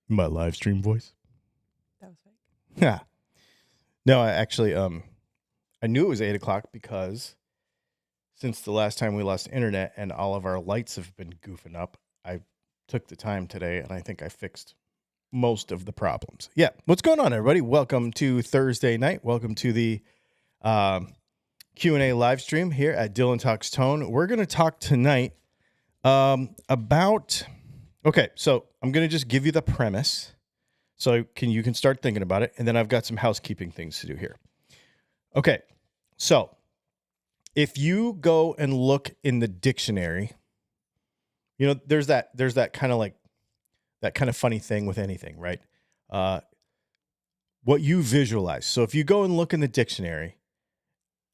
My live stream voice. That was fake. Yeah. No, I actually, I knew it was 8 o'clock because since the last time we lost internet and all of our lights have been goofing up, I took the time today and I think I fixed most of the problems. Yeah. What's going on, everybody? Welcome to Thursday night. Welcome to the Q&A live stream here at DylanTalksTone. We're going to talk tonight about... Okay, so I'm going to just give you the premise so you can start thinking about it, and then I've got some housekeeping things to do here. Okay, so if you go and look in the dictionary, you know, there's that kind of like that kind of funny thing with anything, right? What you visualize. So if you go and look in the dictionary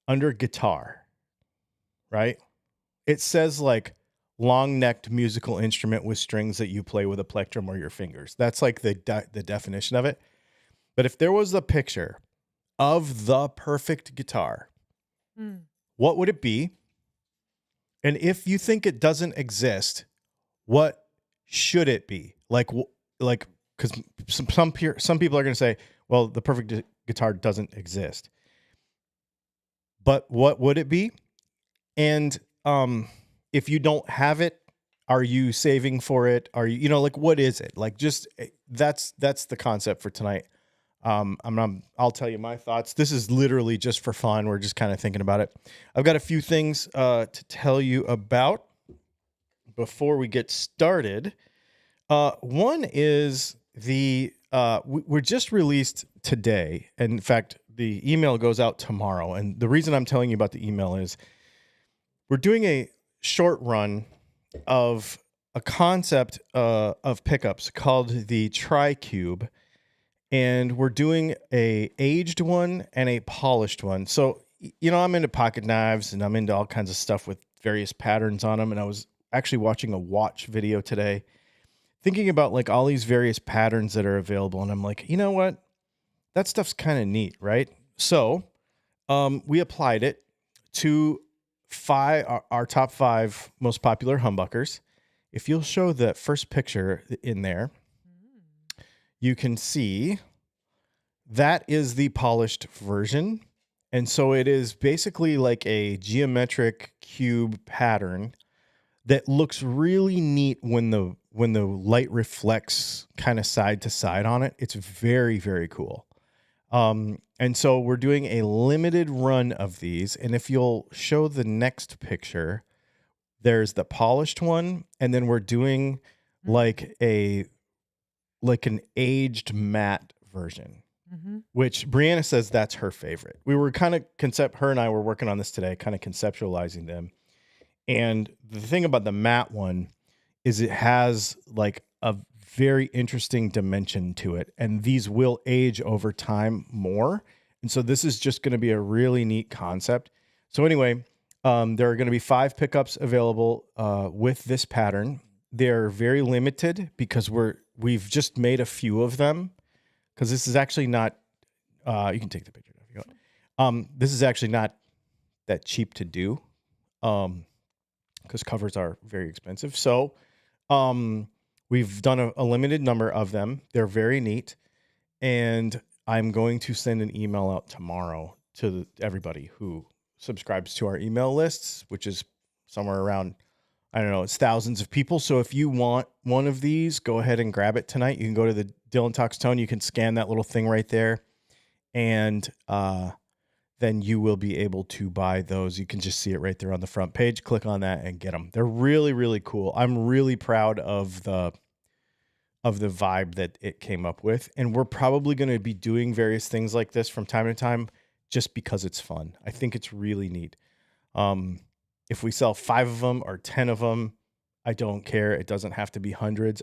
under guitar, right? It says like long-necked musical instrument with strings that you play with a plectrum or your fingers. That's like the definition of it. But if there was a picture of the perfect guitar, what would it be? And if you think it doesn't exist, what should it be? Like, because some people are going to say, well, the perfect guitar doesn't exist. But what would it be? And if you don't have it, are you saving for it? Are you, like, what is it? Like, just that's the concept for tonight. I'll tell you my thoughts. This is literally just for fun. We're just kind of thinking about it. I've got a few things to tell you about before we get started. One is we're just released today. And in fact, the email goes out tomorrow. And the reason I'm telling you about the email is we're doing a short run of a concept of pickups called the Tri-Cube, and we're doing a aged one and a polished one. So, I'm into pocket knives and I'm into all kinds of stuff with various patterns on them. And I was actually watching a watch video today, thinking about like all these various patterns that are available. And I'm like, you know what? That stuff's kind of neat, right? So we applied it to our top 5 most popular humbuckers. If you'll show the first picture in there, you can see that is the polished version. And so it is basically like a geometric cube pattern that looks really neat when the light reflects kind of side to side on it. It's very, very cool. And so we're doing a limited run of these. And if you'll show the next picture, there's the polished one. And then we're doing like an aged matte version, which Brianna says that's her favorite. We were kind of her and I were working on this today, kind of conceptualizing them. And the thing about the matte one is it has like a very interesting dimension to it. And these will age over time more. And so this is just going to be a really neat concept. So anyway, there are going to be 5 pickups available with this pattern. They're very limited because we've just made a few of them, because this is actually not, you can take the picture if you want. This is actually not that cheap to do, because covers are very expensive. So we've done a limited number of them. They're very neat. And I'm going to send an email out tomorrow to everybody who subscribes to our email lists, which is somewhere around, I don't know, it's thousands of people. So if you want one of these, go ahead and grab it tonight. You can go to the DylanTalksTone. You can scan that little thing right there. And then you will be able to buy those. You can just see it right there on the front page. Click on that and get them. They're really, really cool. I'm really proud of the vibe that it came up with. And we're probably going to be doing various things like this from time to time just because it's fun. I think it's really neat. If we sell 5 of them or 10 of them, I don't care. It doesn't have to be hundreds.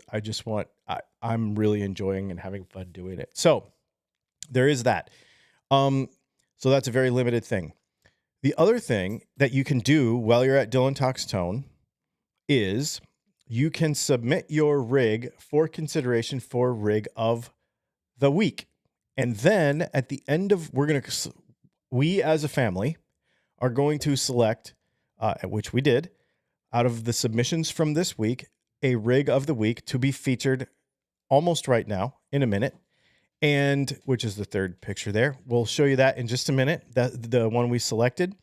I'm really enjoying and having fun doing it. So there is that. So that's a very limited thing. The other thing that you can do while you're at DylanTalksTone is you can submit your rig for consideration for rig of the week. And then at the end of, we as a family are going to select, which we did, out of the submissions from this week, a rig of the week to be featured almost right now in a minute, and which is the third picture there. We'll show you that in just a minute, that the one we selected.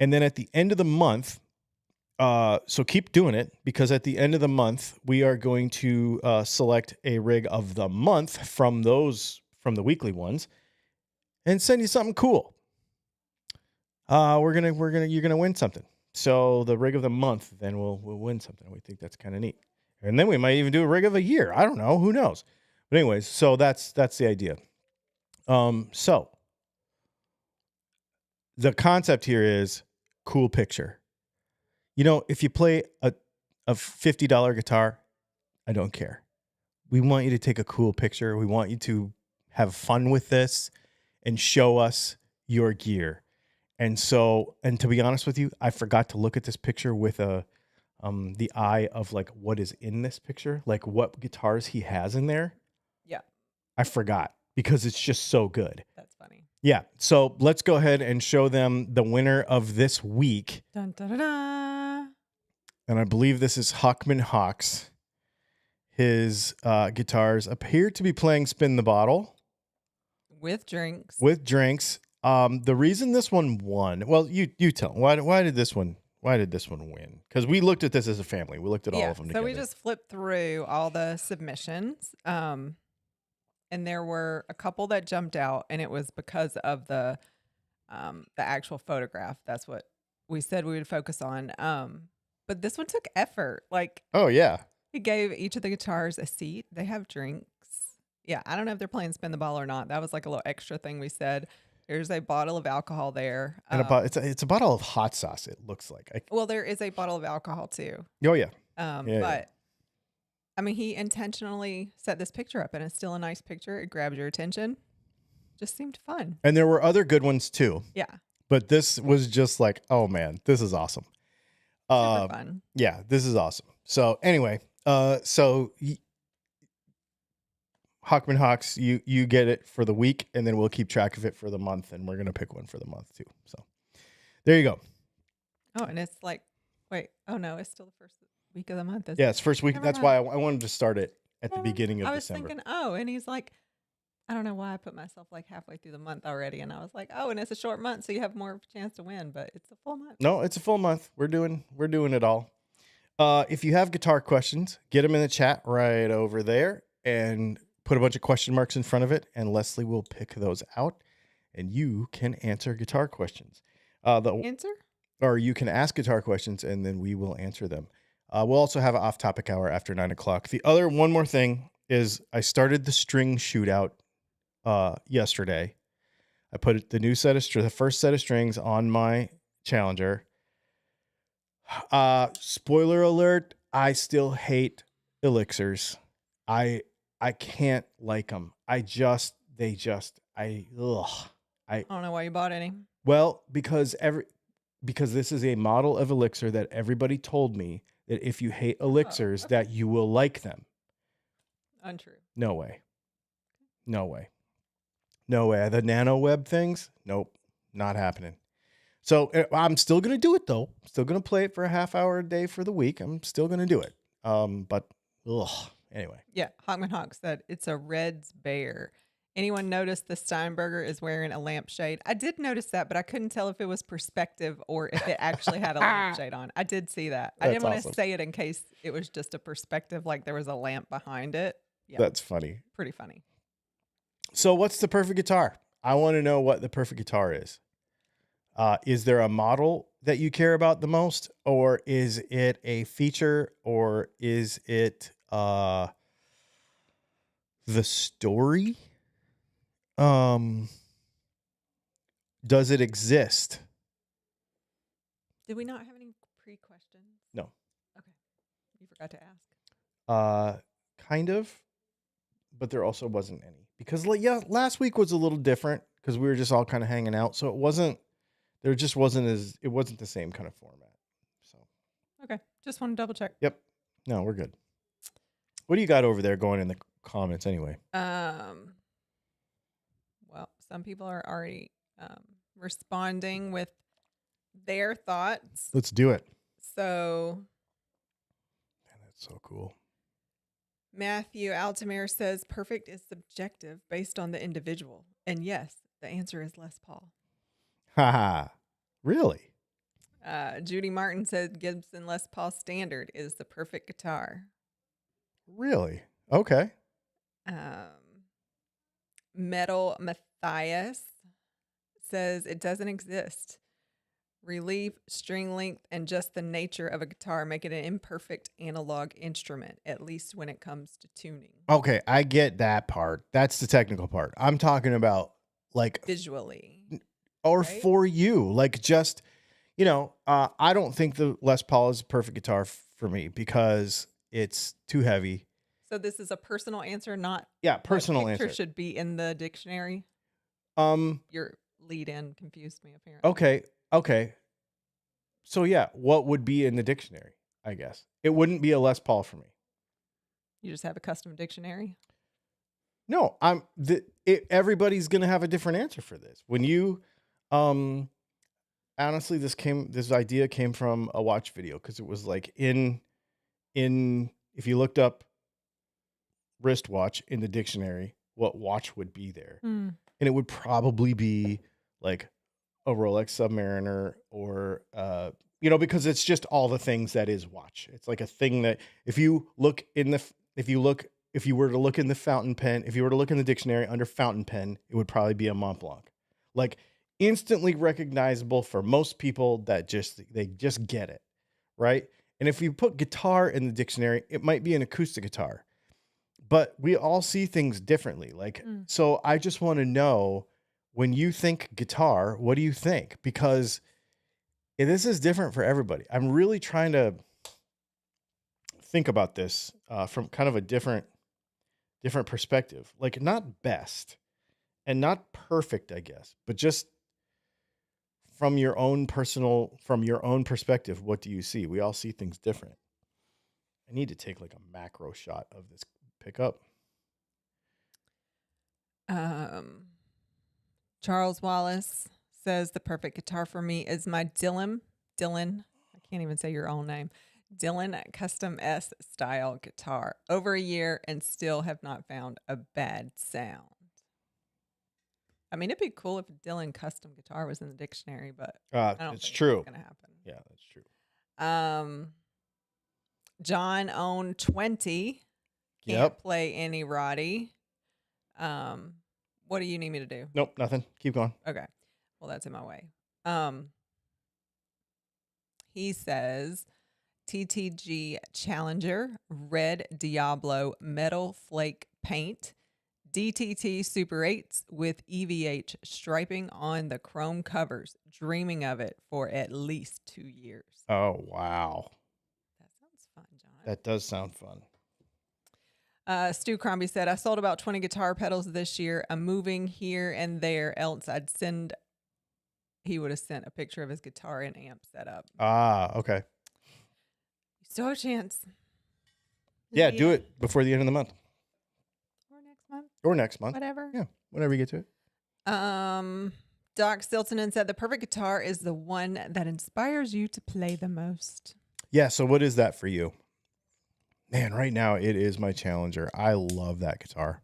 And then at the end of the month, so keep doing it, because at the end of the month, we are going to select a rig of the month from the weekly ones and send you something cool. You're gonna win something. So the rig of the month, then we'll win something. We think that's kind of neat. And then we might even do a rig of the year. I don't know. Who knows? But anyways, so that's the idea. So the concept here is cool picture. You know, if you play a $50 guitar, I don't care. We want you to take a cool picture. We want you to have fun with this and show us your gear. And so, and to be honest with you, I forgot to look at this picture with the eye of like what is in this picture, like what guitars he has in there. Yeah. I forgot because it's just so good. That's funny. Yeah. So let's go ahead and show them the winner of this week. Dun, dun, dun, dun. And I believe this is Hockman Hawks. His guitars appear to be playing Spin the Bottle. With drinks. The reason this one won, well, you tell. Why did this one win? Because we looked at this as a family. We looked at all of them together. So we just flipped through all the submissions. And there were a couple that jumped out, and it was because of the actual photograph. That's what we said we would focus on. But this one took effort. Like, oh yeah, he gave each of the guitars a seat. They have drinks. Yeah, I don't know if they're playing Spin the Ball or not. That was like a little extra thing we said. There's a bottle of alcohol there. And it's a bottle of hot sauce, it looks like. Well, there is a bottle of alcohol too. Oh yeah. But I mean, he intentionally set this picture up, and it's still a nice picture. It grabs your attention. Just seemed fun. And there were other good ones too. Yeah. But this was just like, oh man, this is awesome. Super fun. Yeah, this is awesome. So anyway, Hockman Hawks, you get it for the week, and then we'll keep track of it for the month, and we're gonna pick one for the month too. So there you go. Oh, and it's like, wait, oh no, it's still the first week of the month. Yeah, it's first week. That's why I wanted to start it at the beginning of December. I was thinking, oh, and he's like, I don't know why I put myself like halfway through the month already, and I was like, oh, and it's a short month, so you have more of a chance to win, but it's a full month. No, it's a full month. We're doing it all. If you have guitar questions, get them in the chat right over there, and put a bunch of question marks in front of it, and Leslie will pick those out, and you can answer guitar questions. Or you can ask guitar questions, and then we will answer them. We'll also have an off-topic hour after 9 o'clock. One more thing is I started the string shootout yesterday. I put the first set of strings on my Challenger. Spoiler alert, I still hate elixirs. I can't like them. I don't know why you bought any. Well, because this is a model of elixir that everybody told me that if you hate elixirs, that you will like them. Untrue. No way. The nano web things, nope, not happening. So I'm still going to do it though. I'm still going to play it for a half hour a day for the week. I'm still going to do it. But anyway. Yeah. Hockman Hawk said it's a Red's Bear. Anyone notice the Steinberger is wearing a lampshade? I did notice that, but I couldn't tell if it was perspective or if it actually had a lampshade on. I did see that. I didn't want to say it in case it was just a perspective, like there was a lamp behind it. Yeah. That's funny. Pretty funny. So what's the perfect guitar? I want to know what the perfect guitar is. Is there a model that you care about the most, or is it a feature, or is it the story? Does it exist? Did we not have any pre-questions? No. Okay. You forgot to ask. Kind of, but there also wasn't any, because last week was a little different because we were just all kind of hanging out. So it wasn't the same kind of format. So. Okay. Just want to double check. Yep. No, we're good. What do you got over there going in the comments anyway? Well, some people are already responding with their thoughts. Let's do it. So. Man, that's so cool. Matthew Altamir says perfect is subjective based on the individual. And yes, the answer is Les Paul. Haha. Really? Judy Martin said Gibson Les Paul Standard is the perfect guitar. Really? Okay. Metal Matthias says it doesn't exist. Relief, string length, and just the nature of a guitar make it an imperfect analog instrument, at least when it comes to tuning. Okay, I get that part. That's the technical part. I'm talking about like Visually. or right? for you, like just, I don't think the Les Paul is a perfect guitar for me because it's too heavy. So this is a personal answer, not personal what picture answer. should be in the dictionary. Your lead in confused me apparently. Okay. So yeah, what would be in the dictionary? I guess it wouldn't be a Les Paul for me. You just have a custom dictionary. No, everybody's gonna have a different answer for this. When you, honestly, this idea came from a watch video because it was like in if you looked up wristwatch in the dictionary, what watch would be there, and it would probably be like a Rolex Submariner or because it's just all the things that is watch. It's like a thing that if you were to look in the fountain pen, if you were to look in the dictionary under fountain pen, it would probably be a Mont Blanc. Like instantly recognizable for most people that they just get it, right? And if you put guitar in the dictionary, it might be an acoustic guitar. But we all see things differently. So I just want to know, when you think guitar, what do you think? Because this is different for everybody. I'm really trying to think about this from kind of a different perspective. Like not best and not perfect, I guess, but just from your own perspective, what do you see? We all see things different. I need to take like a macro shot of this pickup. Charles Wallace says the perfect guitar for me is my Dylan, I can't even say your own name, Dylan Custom S style guitar. Over a year and still have not found a bad sound. I mean, it'd be cool if Dylan Custom guitar was in the dictionary, but I don't it's think true. that's going to happen. Yeah, that's true. John owned 20. Can't play any Roddy. What do you need me to do? Nope, nothing. Keep going. Okay. Well, that's in my way. He says TTG Challenger, Red Diablo Metal Flake Paint, DTT Super 8s with EVH striping on the chrome covers. Dreaming of it for at least 2 years. Oh, wow. That sounds fun, John. That does sound fun. Stu Crombie said, I sold about 20 guitar pedals this year. I'm moving here and there, else he would have sent a picture of his guitar and amp setup. Ah, okay. You still have a chance. Yeah, do it before the end of the month. Or next month. Whatever. Yeah, whenever you get to it. Doc Stiltonen said, the perfect guitar is the one that inspires you to play the most. Yeah, so what is that for you? Man, right now it is my Challenger. I love that guitar.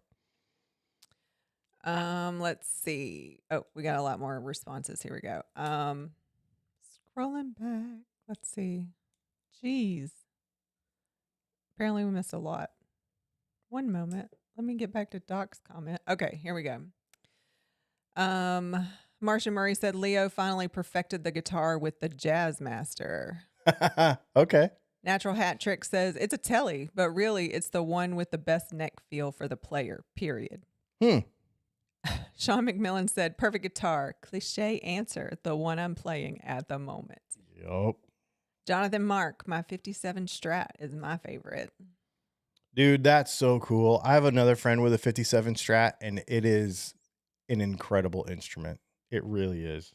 Let's see. Oh, we got a lot more responses. Here we go. Scrolling back. Let's see. Jeez. Apparently we missed a lot. One moment. Let me get back to Doc's comment. Okay, here we go. Marcia Murray said Leo finally perfected the guitar with the Jazz Master. Okay. Natural Hat Trick says it's a Telly, but really it's the one with the best neck feel for the player, period. Sean McMillan said perfect guitar. Cliche answer, the one I'm playing at the moment. Yup. Jonathan Mark, my 57 Strat is my favorite. Dude, that's so cool. I have another friend with a 57 Strat, and it is an incredible instrument. It really is.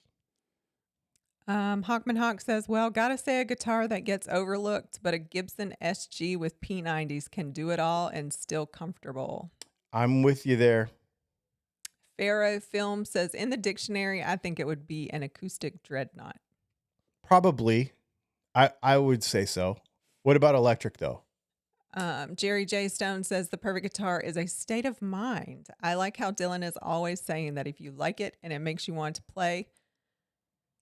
Hawkman Hawk says, well, gotta say a guitar that gets overlooked, but a Gibson SG with P90s can do it all and still comfortable. I'm with you there. Pharaoh Film says, in the dictionary, I think it would be an acoustic dreadnought. Probably. I would say so. What about electric, though? Jerry J. Stone says the perfect guitar is a state of mind. I like how Dylan is always saying that if you like it and it makes you want to play,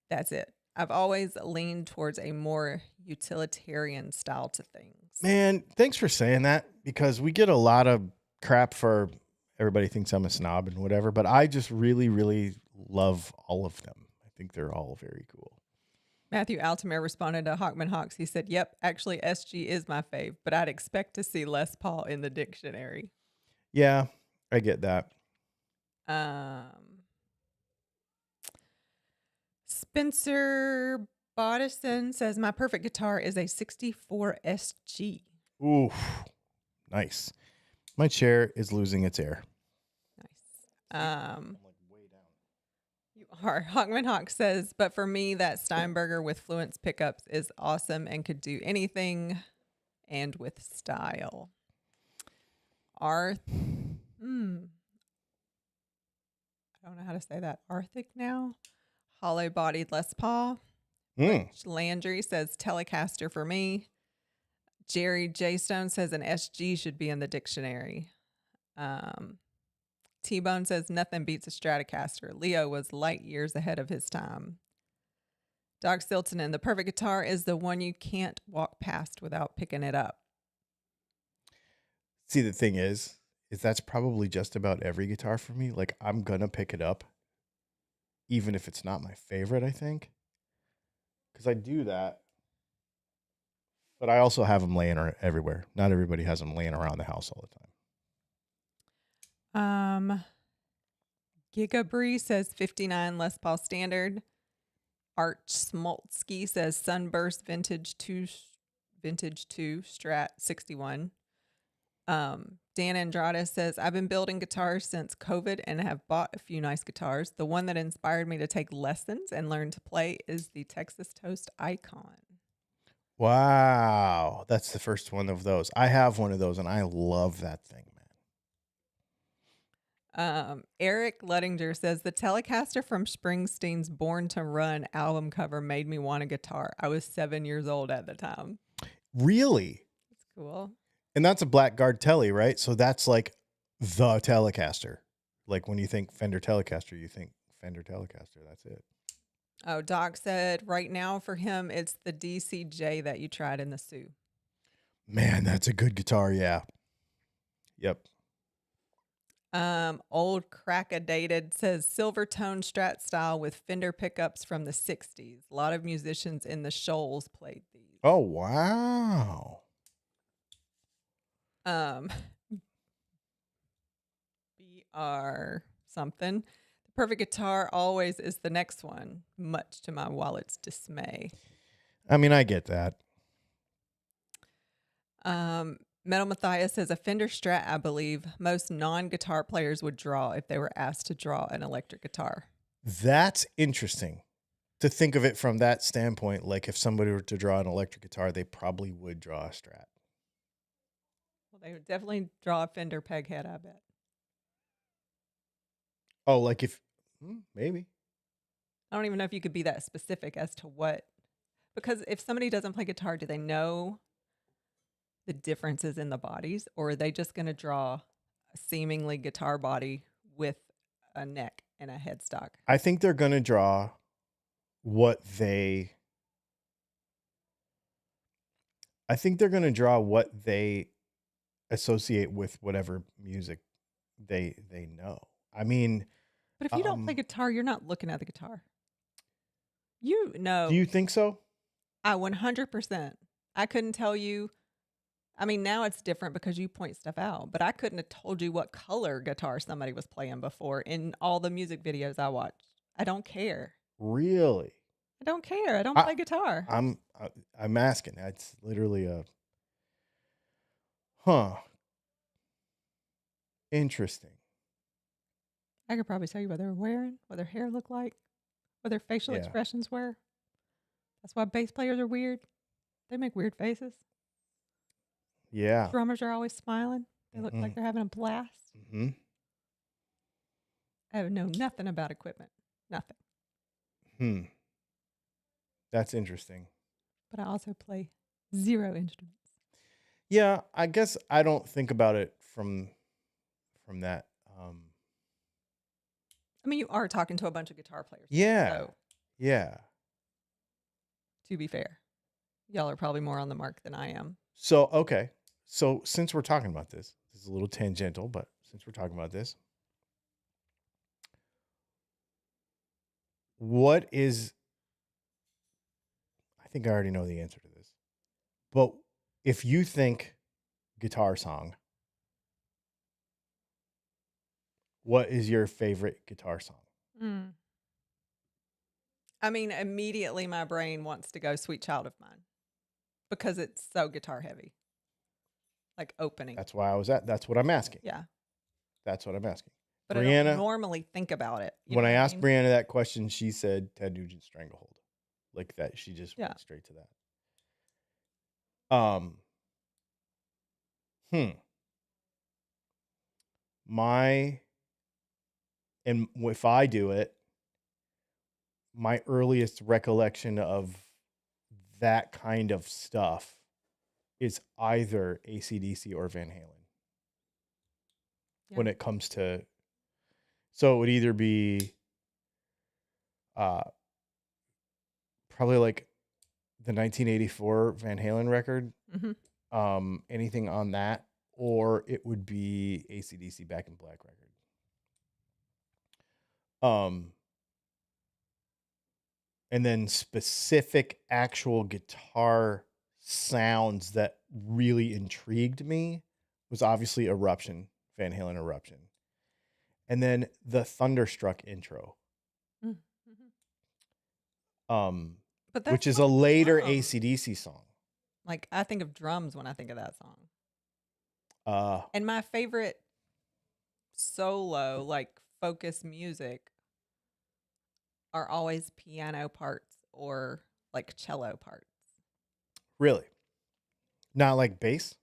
that's it. I've always leaned towards a more utilitarian style to things. Man, thanks for saying that, because we get a lot of crap for everybody thinks I'm a snob and whatever, but I just really, really love all of them. I think they're all very cool. Matthew Altamere responded to Hawkman Hawks. He said, yep, actually SG is my fave, but I'd expect to see Les Paul in the dictionary. Yeah, I get that. Spencer Bodison says, my perfect guitar is a 64 SG. Ooh, nice. My chair is losing its air. Nice. I'm like way down. You are. Hawkman Hawk says, but for me, that Steinberger with Fluence pickups is awesome and could do anything and with style. I don't know how to say that. Arctic now. Hollow-bodied Les Paul. Landry says Telecaster for me. Jerry J. Stone says an SG should be in the dictionary. T-Bone says nothing beats a Stratocaster. Leo was light years ahead of his time. Doc Stiltonen, the perfect guitar is the one you can't walk past without picking it up. See, the thing is that's probably just about every guitar for me. Like, I'm going to pick it up, even if it's not my favorite, I think. Because I do that. But I also have them laying everywhere. Not everybody has them laying around the house all the time. Gigabree says 59 Les Paul Standard. Art Smoltsky says Sunburst Vintage 2 Strat 61. Dan Andrade says, I've been building guitars since COVID and have bought a few nice guitars. The one that inspired me to take lessons and learn to play is the Texas Toast Icon. Wow. That's the first one of those. I have one of those, and I love that thing, man. Eric Luttinger says, the Telecaster from Springsteen's Born to Run album cover made me want a guitar. I was 7 years old at the time. Really? That's cool. And that's a Blackguard Tele, right? So that's like the Telecaster. Like when you think Fender Telecaster, you think Fender Telecaster. That's it. Oh, Doc said right now for him, it's the DCJ that you tried in the Sioux. Man, that's a good guitar. Yeah. Yep. Old Crackadated says Silvertone Strat style with Fender pickups from the 60s. A lot of musicians in the Shoals played these. Oh, wow. BR something. The perfect guitar always is the next one, much to my wallet's dismay. I mean, I get that. Metal Matthias says a Fender Strat, I believe most non-guitar players would draw if they were asked to draw an electric guitar. That's interesting to think of it from that standpoint. Like if somebody were to draw an electric guitar, they probably would draw a Strat. Well, they would definitely draw a Fender peg head, I bet. Oh, like if maybe. I don't even know if you could be that specific as to what, because if somebody doesn't play guitar, do they know the differences in the bodies, or are they just going to draw a seemingly guitar body with a neck and a headstock? I think they're going to draw what they associate with whatever music they know. I mean, but if you don't play guitar, you're not looking at the guitar. You know. Do you think so? 100%. I couldn't tell you. I mean, now it's different because you point stuff out, but I couldn't have told you what color guitar somebody was playing before in all the music videos I watched. I don't care. Really? I don't care. I don't play guitar. I'm asking. It's literally a interesting. I could probably tell you what they're wearing, what their hair looked like, what their facial expressions were. That's why bass players are weird. They make weird faces. Yeah. Drummers are always smiling. They look like they're having a blast. Mm-hmm. I know nothing about equipment. Nothing. That's interesting. But I also play 0 instruments. Yeah, I guess I don't think about it from that. I mean, you are talking to a bunch of guitar players. Yeah. So, Yeah. to be fair, y'all are probably more on the mark than I am. So, okay. So, since we're talking about this is a little tangential, but since we're talking about this, what is, I think I already know the answer to this, but if you think guitar song, what is your favorite guitar song? Mm. I mean, immediately my brain wants to go Sweet Child of Mine because it's so guitar heavy, like opening. That's why that's what I'm asking. Yeah. That's what I'm asking. But I don't Brianna, normally think about it. You when know I what asked mean? Brianna that question, she said Ted Nugent Stranglehold. Like that, she just Yeah. went straight to that. Hmm. And if I do it, my earliest recollection of that kind of stuff is either AC/DC or Van Halen. Yeah. When it comes to, so it would either be probably like the 1984 Van Halen record, anything on that, or it would be AC/DC Back in Black record. And then specific actual guitar sounds that really intrigued me was obviously Eruption, Van Halen Eruption. And then the Thunderstruck intro. But which that's is a later drums. AC/DC song. Like, I think of drums when I think of that song. And my favorite solo, like focus music, are always piano parts or like cello parts. Really? Not like bass?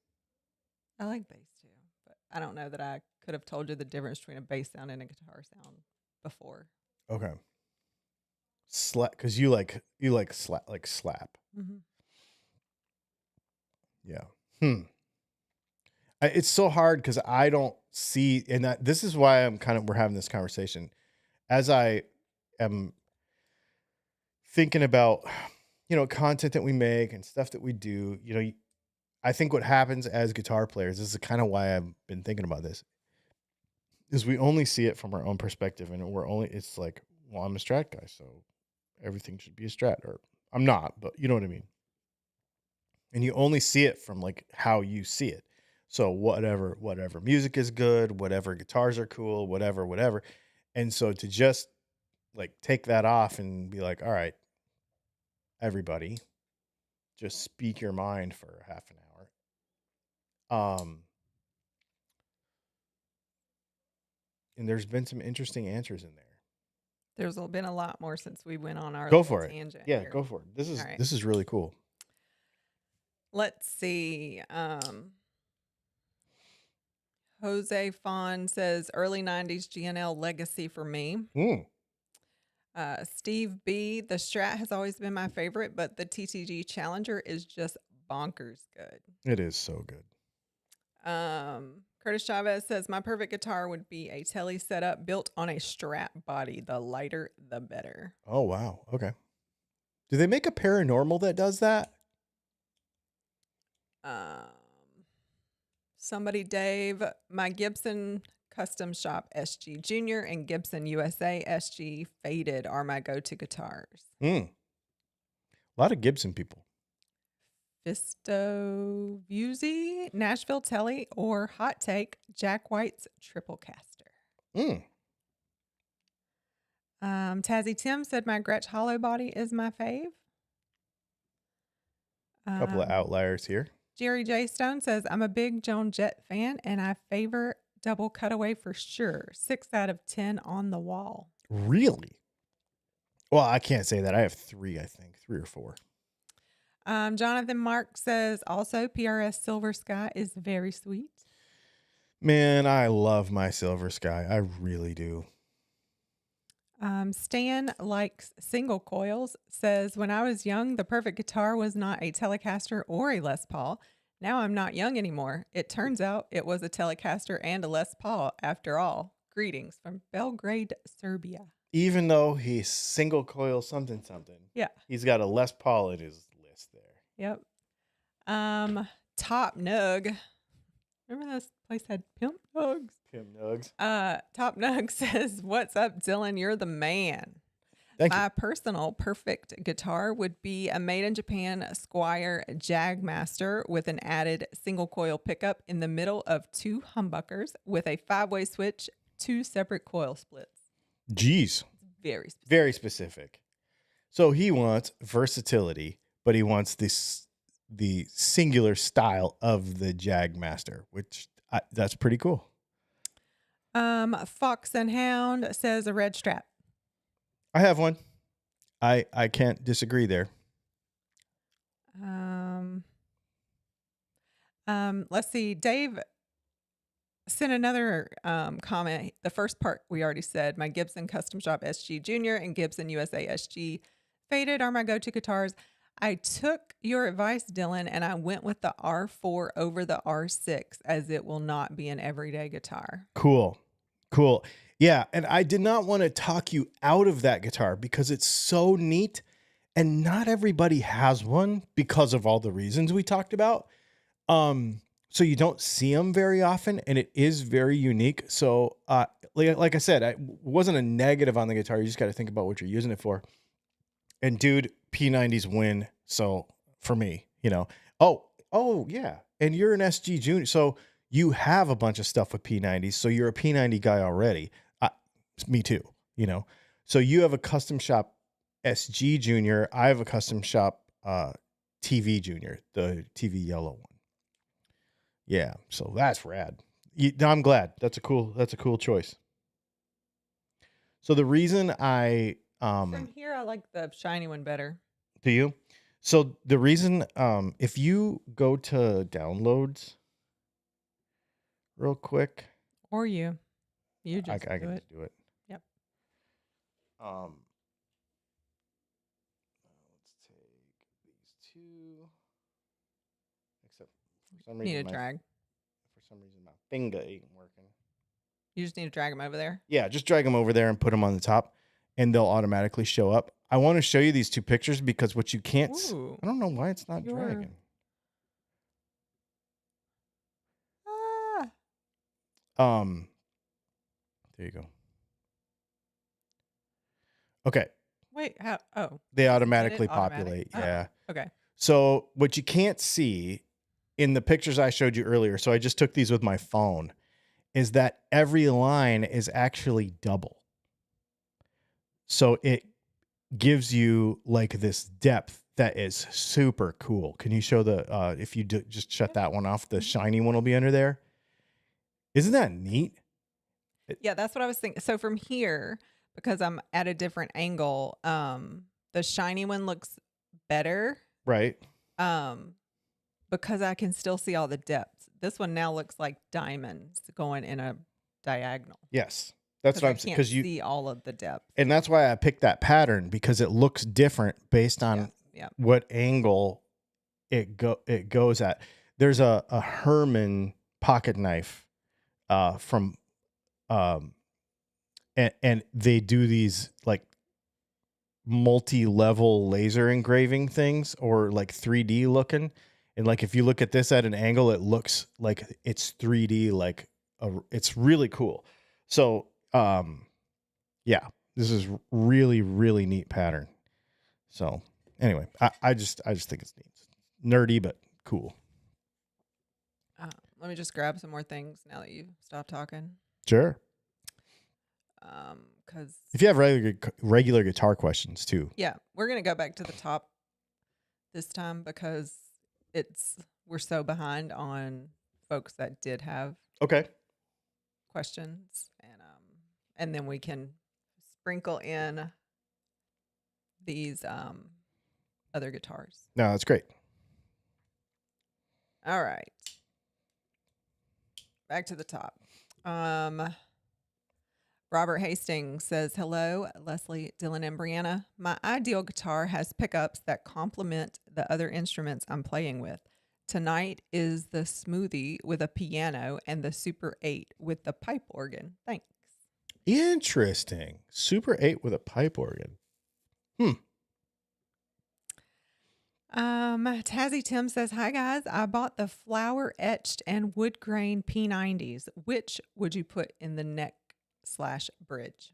I like bass too, but I don't know that I could have told you the difference between a bass sound and a guitar sound before. Okay. Slap, because you like slap. Yeah. It's so hard because I don't see, and this is why we're having this conversation as I am thinking about, content that we make and stuff that we do. I think what happens as guitar players, this is kind of why I've been thinking about this, is we only see it from our own perspective, and it's like, well, I'm a Strat guy, so everything should be a Strat, or I'm not, but you know what I mean. And you only see it from like how you see it. So whatever music is good, whatever guitars are cool, whatever. And so to just like take that off and be like, all right, everybody, just speak your mind for half an hour. And there's been some interesting answers in there. There's been a lot more since we went on our Go for it. tangent. Yeah, here. go for it. This right. is really cool. Let's see. Jose Fawn says early 90s GNL legacy for me. Steve B, the Strat has always been my favorite, but the TTG Challenger is just bonkers good. It is so good. Curtis Chavez says my perfect guitar would be a Tele setup built on a Strat body. The lighter, the better. Oh, wow. Okay. Do they make a Paranormal that does that? Somebody, Dave, my Gibson Custom Shop SG Junior and Gibson USA SG Faded are my go-to guitars. A lot of Gibson people. Fisto Vuzi, Nashville Tele, or Hot Take, Jack White's Triple Caster. Tazzy Tim said my Gretsch Hollow Body is my fave. Couple of outliers here. Jerry J. Stone says, I'm a big Joan Jett fan, and I favor double cutaway for sure. 6 out of 10 on the wall. Really? Well, I can't say that. I have 3, I think. 3 or 4. Jonathan Mark says, also, PRS Silver Sky is very sweet. Man, I love my Silver Sky. I really do. Stan likes single coils, says, when I was young, the perfect guitar was not a Telecaster or a Les Paul. Now I'm not young anymore. It turns out it was a Telecaster and a Les Paul after all. Greetings from Belgrade, Serbia. Even though he's single coil something something, Yeah. he's got a Les Paul in his list there. Yep. Top Nug. Remember this place had Pimp Nugs? Pim Nugs. Top Nug says, "What's up, Dylan? You're the man." Thank you. My personal perfect guitar would be a made in Japan Squire Jagmaster with an added single coil pickup in the middle of two humbuckers with a 5-way switch, 2 separate coil splits. Jeez. Very specific. Very specific. So he wants versatility, but he wants the singular style of the Jagmaster, which that's pretty cool. Fox and Hound says a red strap. I have one. I can't disagree there. Let's see. Dave sent another comment. The first part we already said. My Gibson Custom Shop SG Junior and Gibson USA SG Faded are my go-to guitars. I took your advice, Dylan, and I went with the R4 over the R6 as it will not be an everyday guitar. Cool. Yeah, and I did not want to talk you out of that guitar because it's so neat, and not everybody has one because of all the reasons we talked about. So you don't see them very often, and it is very unique. So, like I said, it wasn't a negative on the guitar. You just got to think about what you're using it for. And dude, P90s win. So for me, oh yeah, and you're an SG Junior, so you have a bunch of stuff with P90s. So you're a P90 guy already. Me too, So you have a custom shop SG Junior. I have a custom shop TV Junior, the TV yellow one. Yeah, so that's rad. I'm glad. That's a cool choice. So the reason From here, I like the shiny one better. Do you? So the reason, if you go to downloads real quick, or you just I can just do it. Yep. Let's take these two. Except for some reason, Need a drag. For some reason, my finger ain't working. You just need to drag them over there. Yeah, just drag them over there and put them on the top, and they'll automatically show up. I want to show you these two pictures because what you can't, I don't know why it's not dragging. There you go. Okay. Wait, how? Oh, they automatically populate. Yeah. Okay. So what you can't see in the pictures I showed you earlier, so I just took these with my phone, is that every line is actually double. So it gives you like this depth that is super cool. Can you show the, if you just shut that one off, the shiny one will be under there. Isn't that neat? Yeah, that's what I was thinking. So from here, because I'm at a different angle, the shiny one looks better. Right. Because I can still see all the depths. This one now looks like diamonds going in a diagonal. Yes. That's what I'm saying. Because you see all of the depth. And that's why I picked that pattern, because it looks different based on what angle it goes at. There's a Herman pocket knife from and they do these like multi-level laser engraving things, or like 3D looking. And like if you look at this at an angle, it looks like it's 3D, like it's really cool. So yeah, this is really, really neat pattern. So anyway, I just think it's neat. Nerdy, but cool. Let me just grab some more things now that you stopped talking. Sure. Because if you have regular guitar questions too. Yeah, we're gonna go back to the top this time because we're so behind on folks that did have questions, and then we can sprinkle in these other guitars. No, that's great. All right. Back to the top. Robert Hastings says, hello, Leslie, Dylan, and Brianna. My ideal guitar has pickups that complement the other instruments I'm playing with. Tonight is the smoothie with a piano and the Super 8 with the pipe organ. Thanks. Interesting. Super 8 with a pipe organ. Hmm. Tazzy Tim says, "Hi guys, I bought the flower etched and wood grain P90s. Which would you put in the neck/bridge?"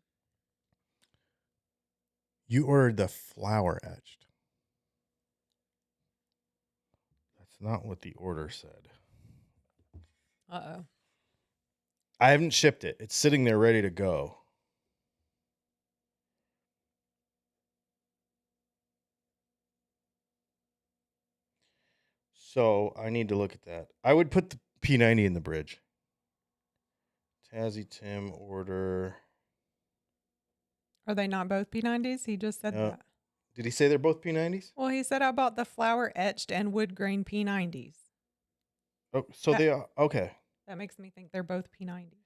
You ordered the flower etched. That's not what the order said. Uh-oh. I haven't shipped it. It's sitting there ready to go. So I need to look at that. I would put the P90 in the bridge. Tazzy Tim order. Are they not both P90s? He just said that. Did he say they're both P90s? Well, he said I bought the flower etched and wood grain P90s. Oh, so they are. Okay. That makes me think they're both P90s.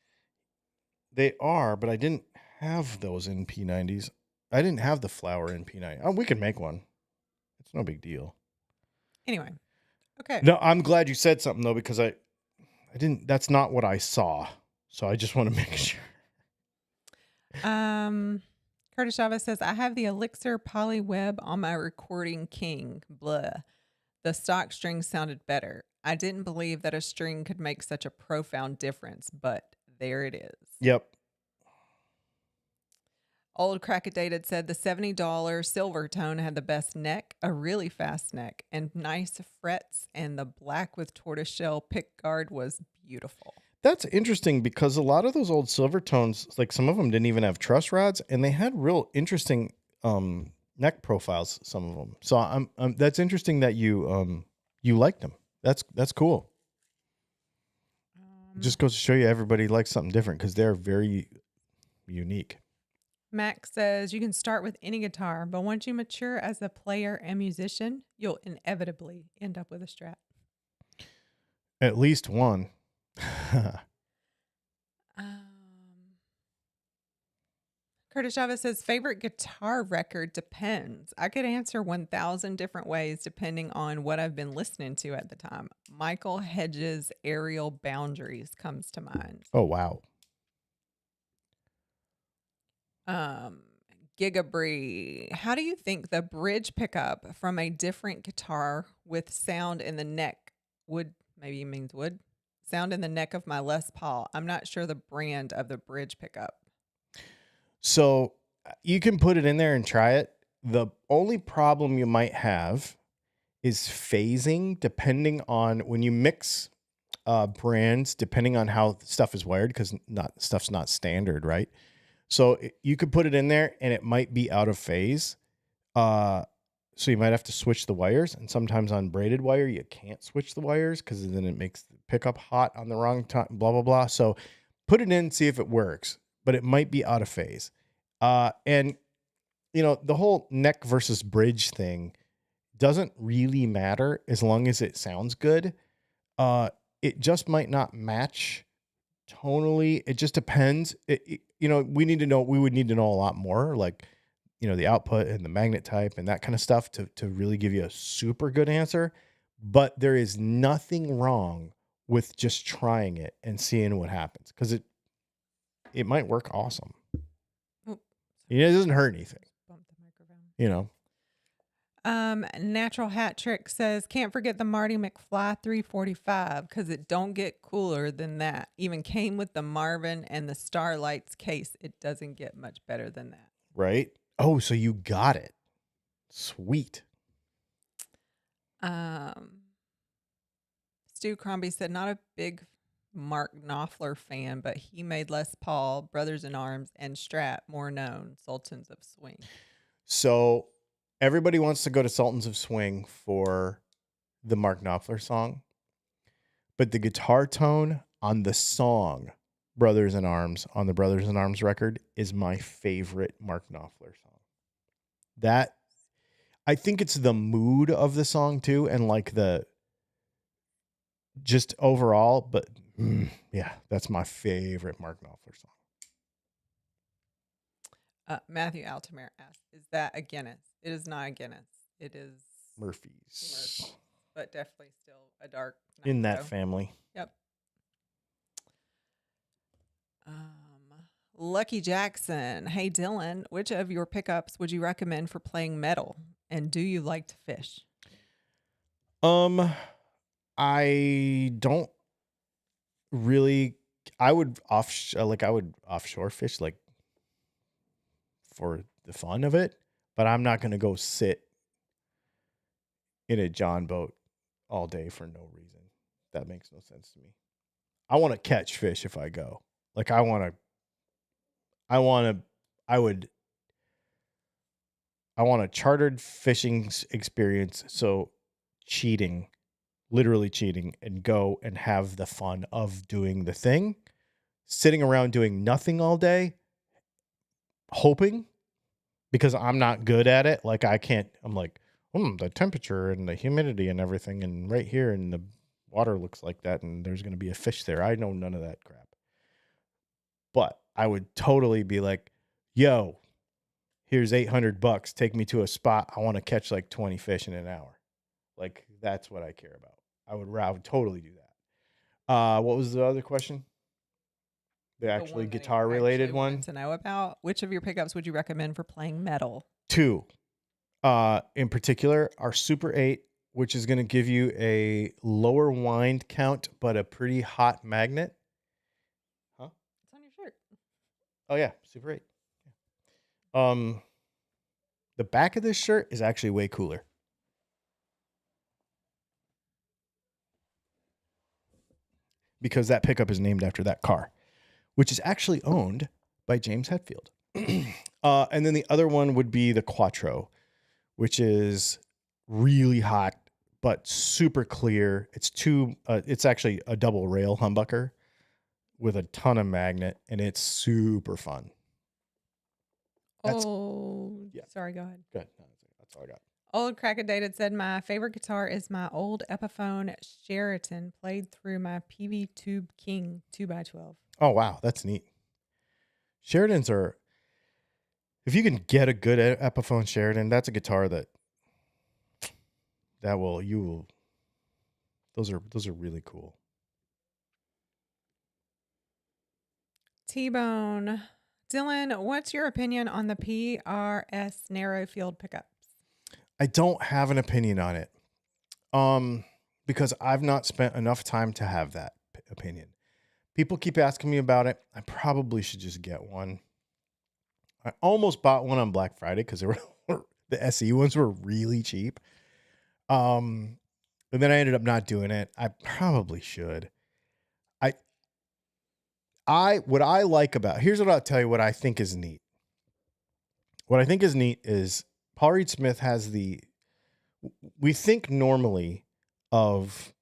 They are, but I didn't have those in P90s. I didn't have the flower in P90. Oh, we can make one. It's no big deal. Anyway. Okay. No, I'm glad you said something though, because I didn't. That's not what I saw. So I just want to make sure. Curtis Chavez says, "I have the Elixir Poly Web on my Recording King. Blah. The stock string sounded better. I didn't believe that a string could make such a profound difference, but there it is." Yep. Old Crackadated said the $70 silver tone had the best neck, a really fast neck, and nice frets, and the black with tortoiseshell pick guard was beautiful. That's interesting because a lot of those old silver tones, like some of them didn't even have truss rods, and they had real interesting neck profiles. Some of them. So I'm that's interesting that you liked them. That's cool. It just goes to show you everybody likes something different because they're very unique. Max says you can start with any guitar, but once you mature as a player and musician, you'll inevitably end up with a Strat. At least one. Curtis Chavez says favorite guitar record depends. I could answer 1,000 different ways depending on what I've been listening to at the time. Michael Hedges' Aerial Boundaries comes to mind. Oh, wow. Gigabree, how do you think the bridge pickup from a different guitar with sound in the neck would, maybe he means would, sound in the neck of my Les Paul? I'm not sure the brand of the bridge pickup. So you can put it in there and try it. The only problem you might have is phasing, depending on when you mix brands, depending on how stuff is wired, because stuff's not standard, right? So you could put it in there and it might be out of phase. So you might have to switch the wires. And sometimes on braided wire, you can't switch the wires because then it makes the pickup hot on the wrong time, blah, blah, blah. So put it in, see if it works, but it might be out of phase. And, you know, the whole neck versus bridge thing doesn't really matter as long as it sounds good. It just might not match tonally. It just depends. We would need to know a lot more, like, you know, the output and the magnet type and that kind of stuff to really give you a super good answer. But there is nothing wrong with just trying it and seeing what happens, because it might work awesome. It doesn't hurt anything. Bump the microphone. You know. Natural Hat Trick says, can't forget the Marty McFly 345 because it don't get cooler than that. Even came with the Marvin and the Starlights case. It doesn't get much better than that. Right? Oh, so you got it. Sweet. Stu Crombie said, not a big Mark Knopfler fan, but he made Les Paul, Brothers in Arms, and Strat more known, Sultans of Swing. So everybody wants to go to Sultans of Swing for the Mark Knopfler song, but the guitar tone on the song Brothers in Arms, on the Brothers in Arms record, is my favorite Mark Knopfler song. That, I think it's the mood of the song too, and like the just overall, but yeah, that's my favorite Mark Knopfler song. Matthew Altamere asks, is that a Guinness? It is not a Guinness. It is Murphy's. but definitely still a dark in that nitro. family. Yep. Lucky Jackson. Hey, Dylan, which of your pickups would you recommend for playing metal? And do you like to fish? I don't really. I would offshore fish like for the fun of it, but I'm not going to go sit in a John boat all day for no reason. That makes no sense to me. I want to catch fish if I go. Like I want a chartered fishing experience. So literally cheating, and go and have the fun of doing the thing. Sitting around doing nothing all day, hoping, because I'm not good at it. Like I'm like, the temperature and the humidity and everything, and right here, and the water looks like that, and there's going to be a fish there. I know none of that crap. But I would totally be like, yo, here's $800. Take me to a spot. I want to catch like 20 fish in an hour. Like, that's what I care about. I would totally do that. What was the other question? The actually one that he guitar related actually wanted one? to know about. Which of your pickups would you recommend for playing metal? 2. In particular, our Super 8, which is going to give you a lower wind count, but a pretty hot magnet. Huh? It's on your shirt. Oh yeah, Super 8. The back of this shirt is actually way cooler. Because that pickup is named after that car, which is actually owned by James Hetfield. And then the other one would be the Quattro, which is really hot, but super clear. It's actually a double rail humbucker with a ton of magnet, and it's super fun. Sorry, go ahead. Good. That's all I got. Old Crackadated said, my favorite guitar is my old Epiphone Sheraton, played through my PV Tube King 2x12. Oh, wow. That's neat. Sheratons are, if you can get a good Epiphone Sheraton, that's a guitar those are really cool. T-Bone. Dylan, what's your opinion on the PRS narrow field pickups? I don't have an opinion on it. Because I've not spent enough time to have that opinion. People keep asking me about it. I probably should just get one. I almost bought one on Black Friday because the SE ones were really cheap. And then I ended up not doing it. I probably should. Here's what I'll tell you what I think is neat. What I think is neat is Paul Reed Smith has we think normally of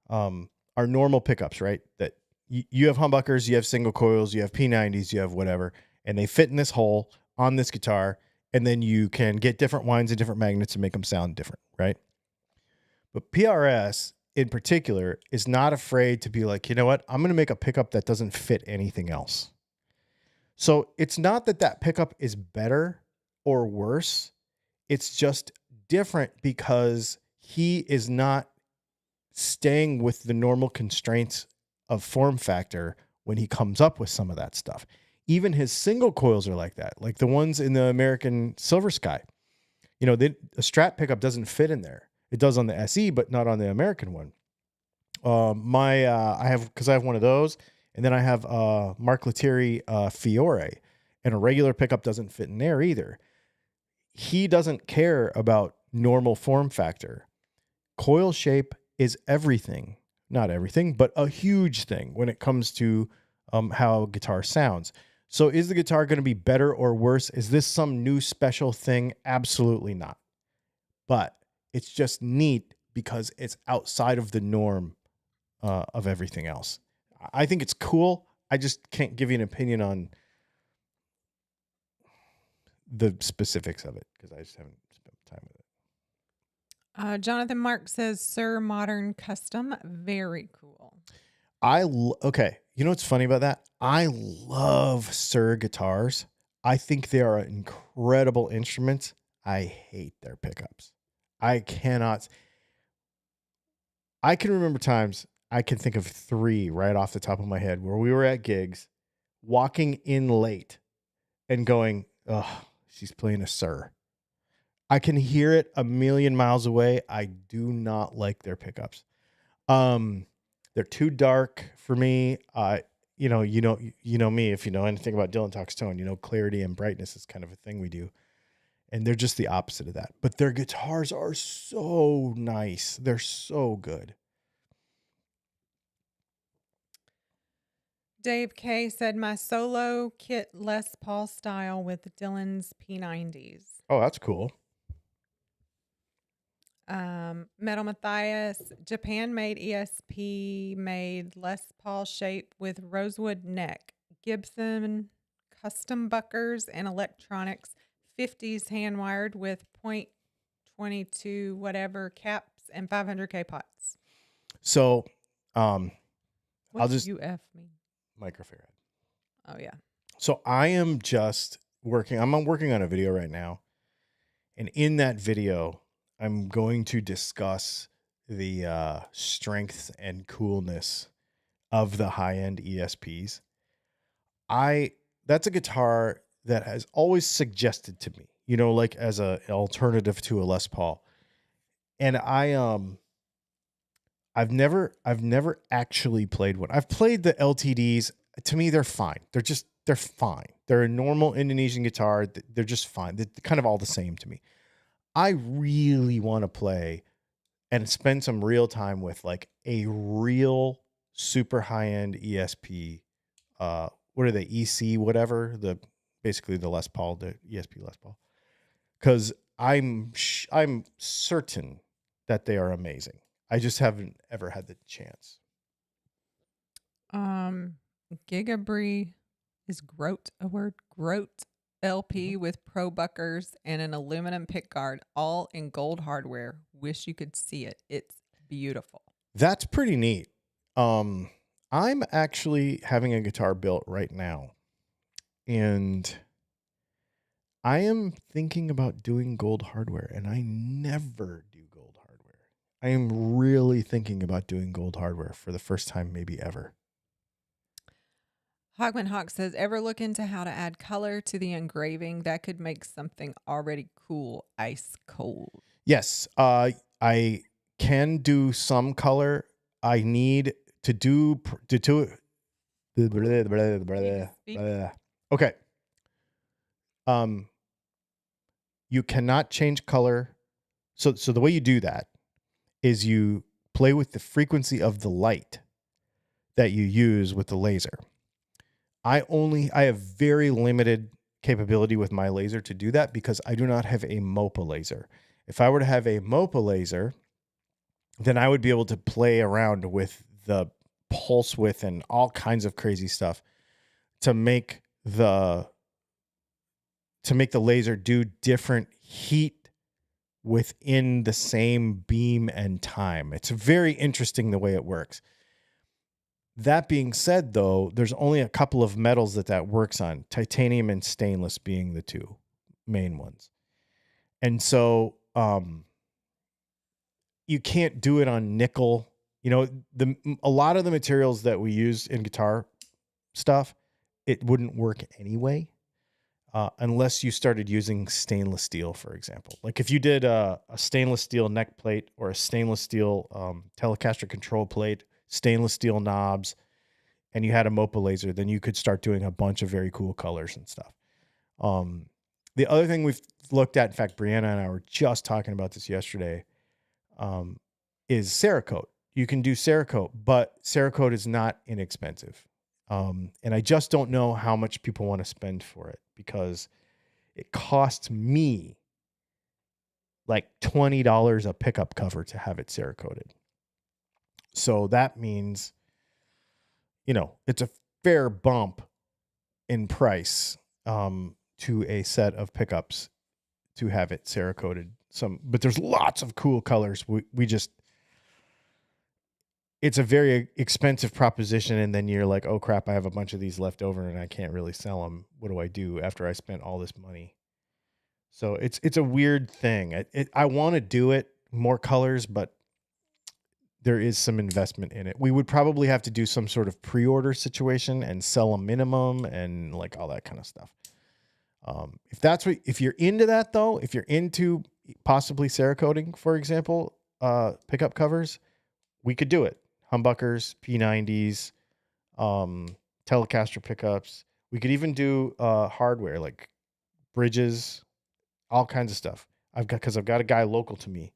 our normal pickups, right? That you have humbuckers, you have single coils, you have P90s, you have whatever, and they fit in this hole on this guitar, and then you can get different winds and different magnets and make them sound different, right? But PRS in particular is not afraid to be like, you know what? I'm going to make a pickup that doesn't fit anything else. So it's not that pickup is better or worse. It's just different because he is not staying with the normal constraints of form factor when he comes up with some of that stuff. Even his single coils are like that, like the ones in the American Silver Sky. You know, a Strat pickup doesn't fit in there. It does on the SE, but not on the American one. I have one of those, and then I have Mark Lettieri Fiore, and a regular pickup doesn't fit in there either. He doesn't care about normal form factor. Coil shape is everything. Not everything, but a huge thing when it comes to how guitar sounds. So is the guitar going to be better or worse? Is this some new special thing? Absolutely not. But it's just neat because it's outside of the norm of everything else. I think it's cool. I just can't give you an opinion on the specifics of it because I just haven't spent time with it. Jonathan Mark says, Sir Modern Custom, very cool. Okay. You know what's funny about that? I love Sir guitars. I think they are incredible instruments. I hate their pickups. I cannot. I can remember times, I can think of 3 right off the top of my head where we were at gigs, walking in late and going, "Oh, she's playing a Sir." I can hear it a million miles away. I do not like their pickups. Um, they're too dark for me. You know me. If you know anything about Dylan Talks Tone, you know clarity and brightness is kind of a thing we do, and they're just the opposite of that. But their guitars are so nice. They're so good. Dave K said my solo kit Les Paul style with Dylan's P90s. Oh, that's cool. Metal Matthias, Japan made ESP made Les Paul shape with rosewood neck, Gibson custom buckers and electronics, 50s hand wired with .22 whatever caps and 500K pots. So, What I'll does just UF mean? microfarad. Oh yeah. So I am just working. I'm working on a video right now, and in that video, I'm going to discuss the strength and coolness of the high-end ESPs. That's a guitar that has always suggested to me, you know, like as an alternative to a Les Paul. And I've never actually played one. I've played the LTDs. To me, they're fine. They're fine. They're a normal Indonesian guitar. They're just fine. They're kind of all the same to me. I really want to play and spend some real time with like a real super high-end ESP. What are they? EC, whatever, basically the Les Paul, the ESP Les Paul. Because I'm certain that they are amazing. I just haven't ever had the chance. Gigabri is Groat a word? Groat LP with pro buckers and an aluminum pick guard, all in gold hardware. Wish you could see it. It's beautiful. That's pretty neat. I'm actually having a guitar built right now, and I am thinking about doing gold hardware, and I never do gold hardware. I am really thinking about doing gold hardware for the first time, maybe ever. Hogman Hawk says, ever look into how to add color to the engraving? That could make something already cool ice cold. Yes, I can do some color. I need to do. Okay. You cannot change color. So the way you do that is you play with the frequency of the light that you use with the laser. I have very limited capability with my laser to do that because I do not have a MOPA laser. If I were to have a MOPA laser, then I would be able to play around with the pulse width and all kinds of crazy stuff to make the laser do different heat within the same beam and time. It's very interesting the way it works. That being said, though, there's only a couple of metals that works on, titanium and stainless being the two main ones. And so you can't do it on nickel. You know, a lot of the materials that we use in guitar stuff, it wouldn't work anyway, unless you started using stainless steel, for example. Like if you did a stainless steel neck plate or a stainless steel Telecaster control plate, stainless steel knobs, and you had a MOPA laser, then you could start doing a bunch of very cool colors and stuff. The other thing we've looked at, in fact, Brianna and I were just talking about this yesterday, is Cerakote. You can do Cerakote, but Cerakote is not inexpensive. And I just don't know how much people want to spend for it because it costs me like $20 a pickup cover to have it Cerakoted. So that means, you know, it's a fair bump in price to a set of pickups to have it Cerakoted. But there's lots of cool colors. It's a very expensive proposition, and then you're like, oh crap, I have a bunch of these left over and I can't really sell them. What do I do after I spent all this money? So it's a weird thing. I want to do it more colors, but there is some investment in it. We would probably have to do some sort of pre-order situation and sell a minimum and like all that kind of stuff. If you're into that though, if you're into possibly Cerakoting, for example, pickup covers, we could do it. Humbuckers, P90s, Telecaster pickups. We could even do hardware like bridges, all kinds of stuff. I've got a guy local to me,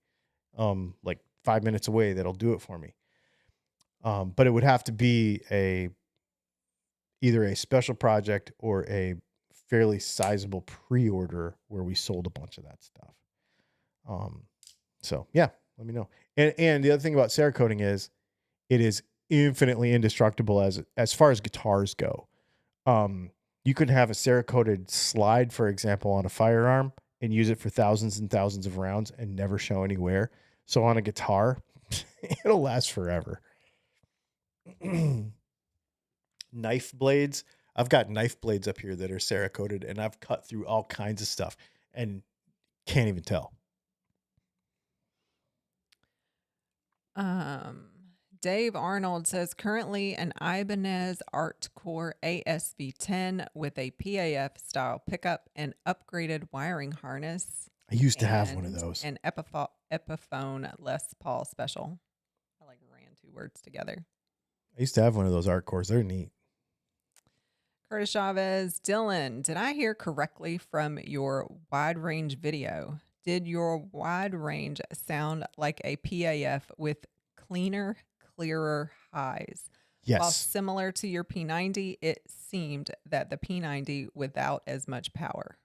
like 5 minutes away that'll do it for me. But it would have to be either a special project or a fairly sizable pre-order where we sold a bunch of that stuff. So yeah, let me know. And the other thing about Cerakoting is it is infinitely indestructible as far as guitars go. You could have a Cerakoted slide, for example, on a firearm and use it for thousands and thousands of rounds and never show any wear. So on a guitar, it'll last forever. Knife blades. I've got knife blades up here that are Cerakoted, and I've cut through all kinds of stuff and can't even tell. Dave Arnold says currently an Ibanez Artcore ASV10 with a PAF style pickup and upgraded wiring harness. I used to have one of those. An Epiphone Les Paul special. I like ran two words together. I used to have one of those Artcores. They're neat. Curtis Chavez, Dylan, did I hear correctly from your wide range video? Did your wide range sound like a PAF with cleaner, clearer highs? Yes. While similar to your P90, it seemed that the P90 without as much power.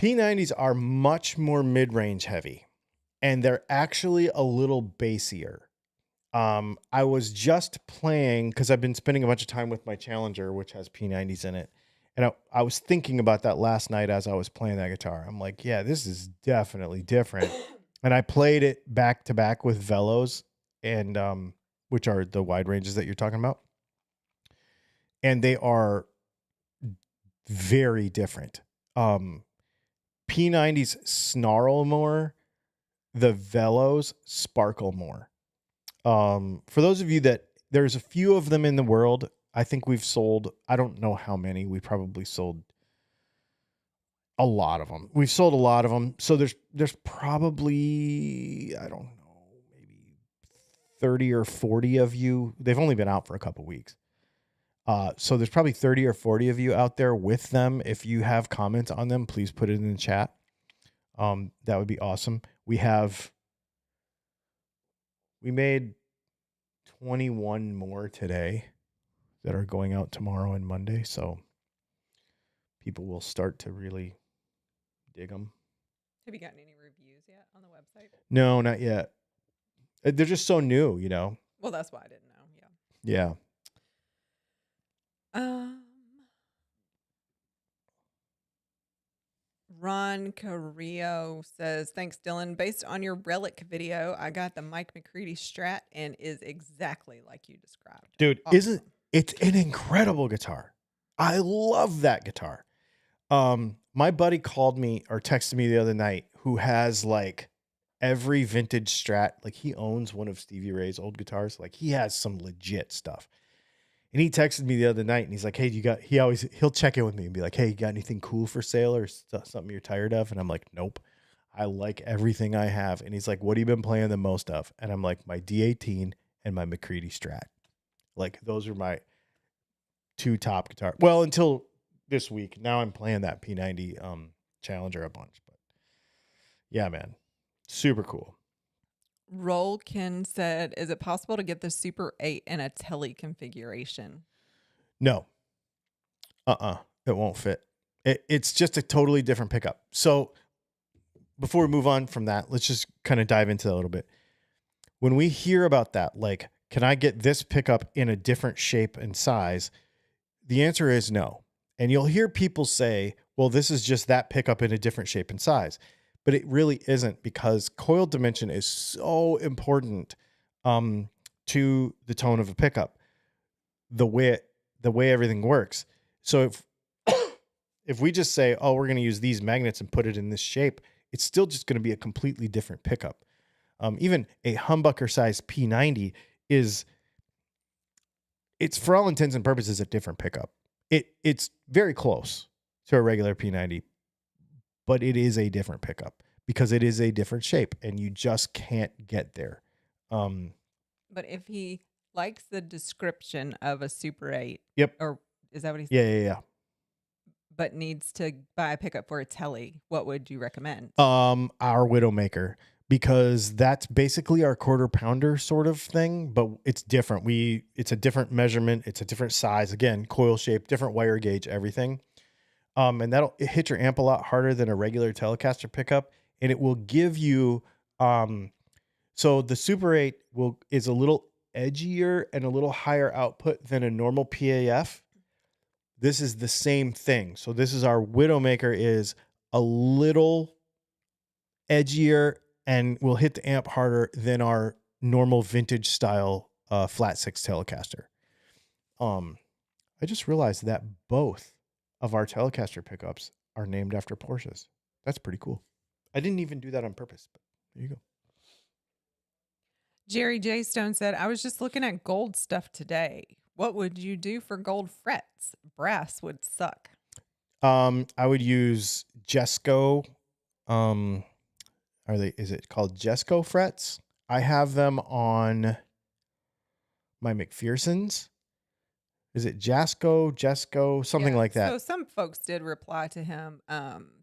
P90s are much more mid-range heavy, and they're actually a little bassier. I was just playing because I've been spending a bunch of time with my Challenger, which has P90s in it. And I was thinking about that last night as I was playing that guitar. I'm like, yeah, this is definitely different. And I played it back to back with Velos, and which are the wide ranges that you're talking about. And they are very different. P90s snarl more. The Velos sparkle more. For those of you there's a few of them in the world. I think we've sold, I don't know how many. We probably sold a lot of them. We've sold a lot of them. So there's probably, I don't know, maybe 30 or 40 of you. They've only been out for a couple weeks. So there's probably 30 or 40 of you out there with them. If you have comments on them, please put it in the chat. That would be awesome. We made 21 more today that are going out tomorrow and Monday. So people will start to really dig them. Have you gotten any reviews yet on the website? No, not yet. They're just so new, you know? Well, that's why I didn't know. Yeah. Ron Carrillo says, thanks, Dylan. Based on your Relic video, I got the Mike McCready Strat and is exactly like you described. Dude, Awesome. it's an incredible guitar. I love that guitar. My buddy called me or texted me the other night who has like every vintage Strat. Like he owns one of Stevie Ray's old guitars. Like he has some legit stuff. And he texted me the other night and he's like, hey, he'll check in with me and be like, hey, you got anything cool for sale or something you're tired of? And I'm like, nope, I like everything I have. And he's like, what have you been playing the most of? And I'm like, my D18 and my McCready Strat. Like those are my two top guitars. Well, until this week. Now I'm playing that P90 Challenger a bunch. But yeah, man, super cool. Rollkin said, is it possible to get the Super 8 in a tele configuration? No. It won't fit. It's just a totally different pickup. So before we move on from that, let's just kind of dive into that a little bit. When we hear about that, like, can I get this pickup in a different shape and size? The answer is no. And you'll hear people say, well, this is just that pickup in a different shape and size. But it really isn't, because coil dimension is so important to the tone of a pickup, the way everything works. So if we just say, oh, we're going to use these magnets and put it in this shape, it's still just going to be a completely different pickup. Even a humbucker size P90 it's for all intents and purposes a different pickup. It's very close to a regular P90, but it is a different pickup because it is a different shape and you just can't get there. But if he likes the description of a Super 8, Yep. or is that what he said? Yeah. But needs to buy a pickup for a telly, what would you recommend? Our Widowmaker, because that's basically our quarter pounder sort of thing, but it's different. It's a different measurement. It's a different size. Again, coil shape, different wire gauge, everything. And it hit your amp a lot harder than a regular Telecaster pickup. And it will give you, so the Super 8 is a little edgier and a little higher output than a normal PAF. This is the same thing. So this is our Widowmaker is a little edgier and will hit the amp harder than our normal vintage style flat six Telecaster. I just realized that both of our Telecaster pickups are named after Porsches. That's pretty cool. I didn't even do that on purpose, but there you go. Jerry J. Stone said, I was just looking at gold stuff today. What would you do for gold frets? Brass would suck. I would use Jesco. Is it called Jesco frets? I have them on my McPherson's. Is it Jesco, something like that? So some folks did reply to him.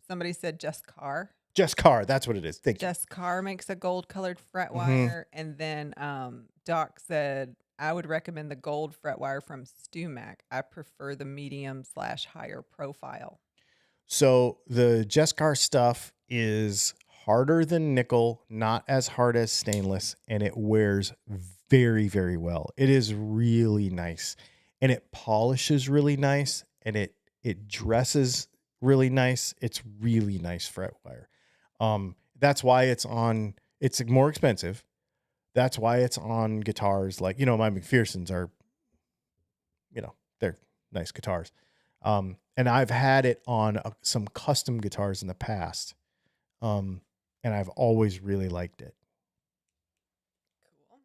Somebody said Jescar. Jescar, that's what it is. Thank you. Jescar makes a gold colored fret wire. And then Doc said, I would recommend the gold fret wire from StewMac. I prefer the medium/higher profile. So the Jescar stuff is harder than nickel, not as hard as stainless, and it wears very, very well. It is really nice, and it polishes really nice, and it dresses really nice. It's really nice fret wire. That's why it's more expensive. That's why it's on guitars like, my McPherson's are, they're nice guitars. And I've had it on some custom guitars in the past. And I've always really liked it. Cool.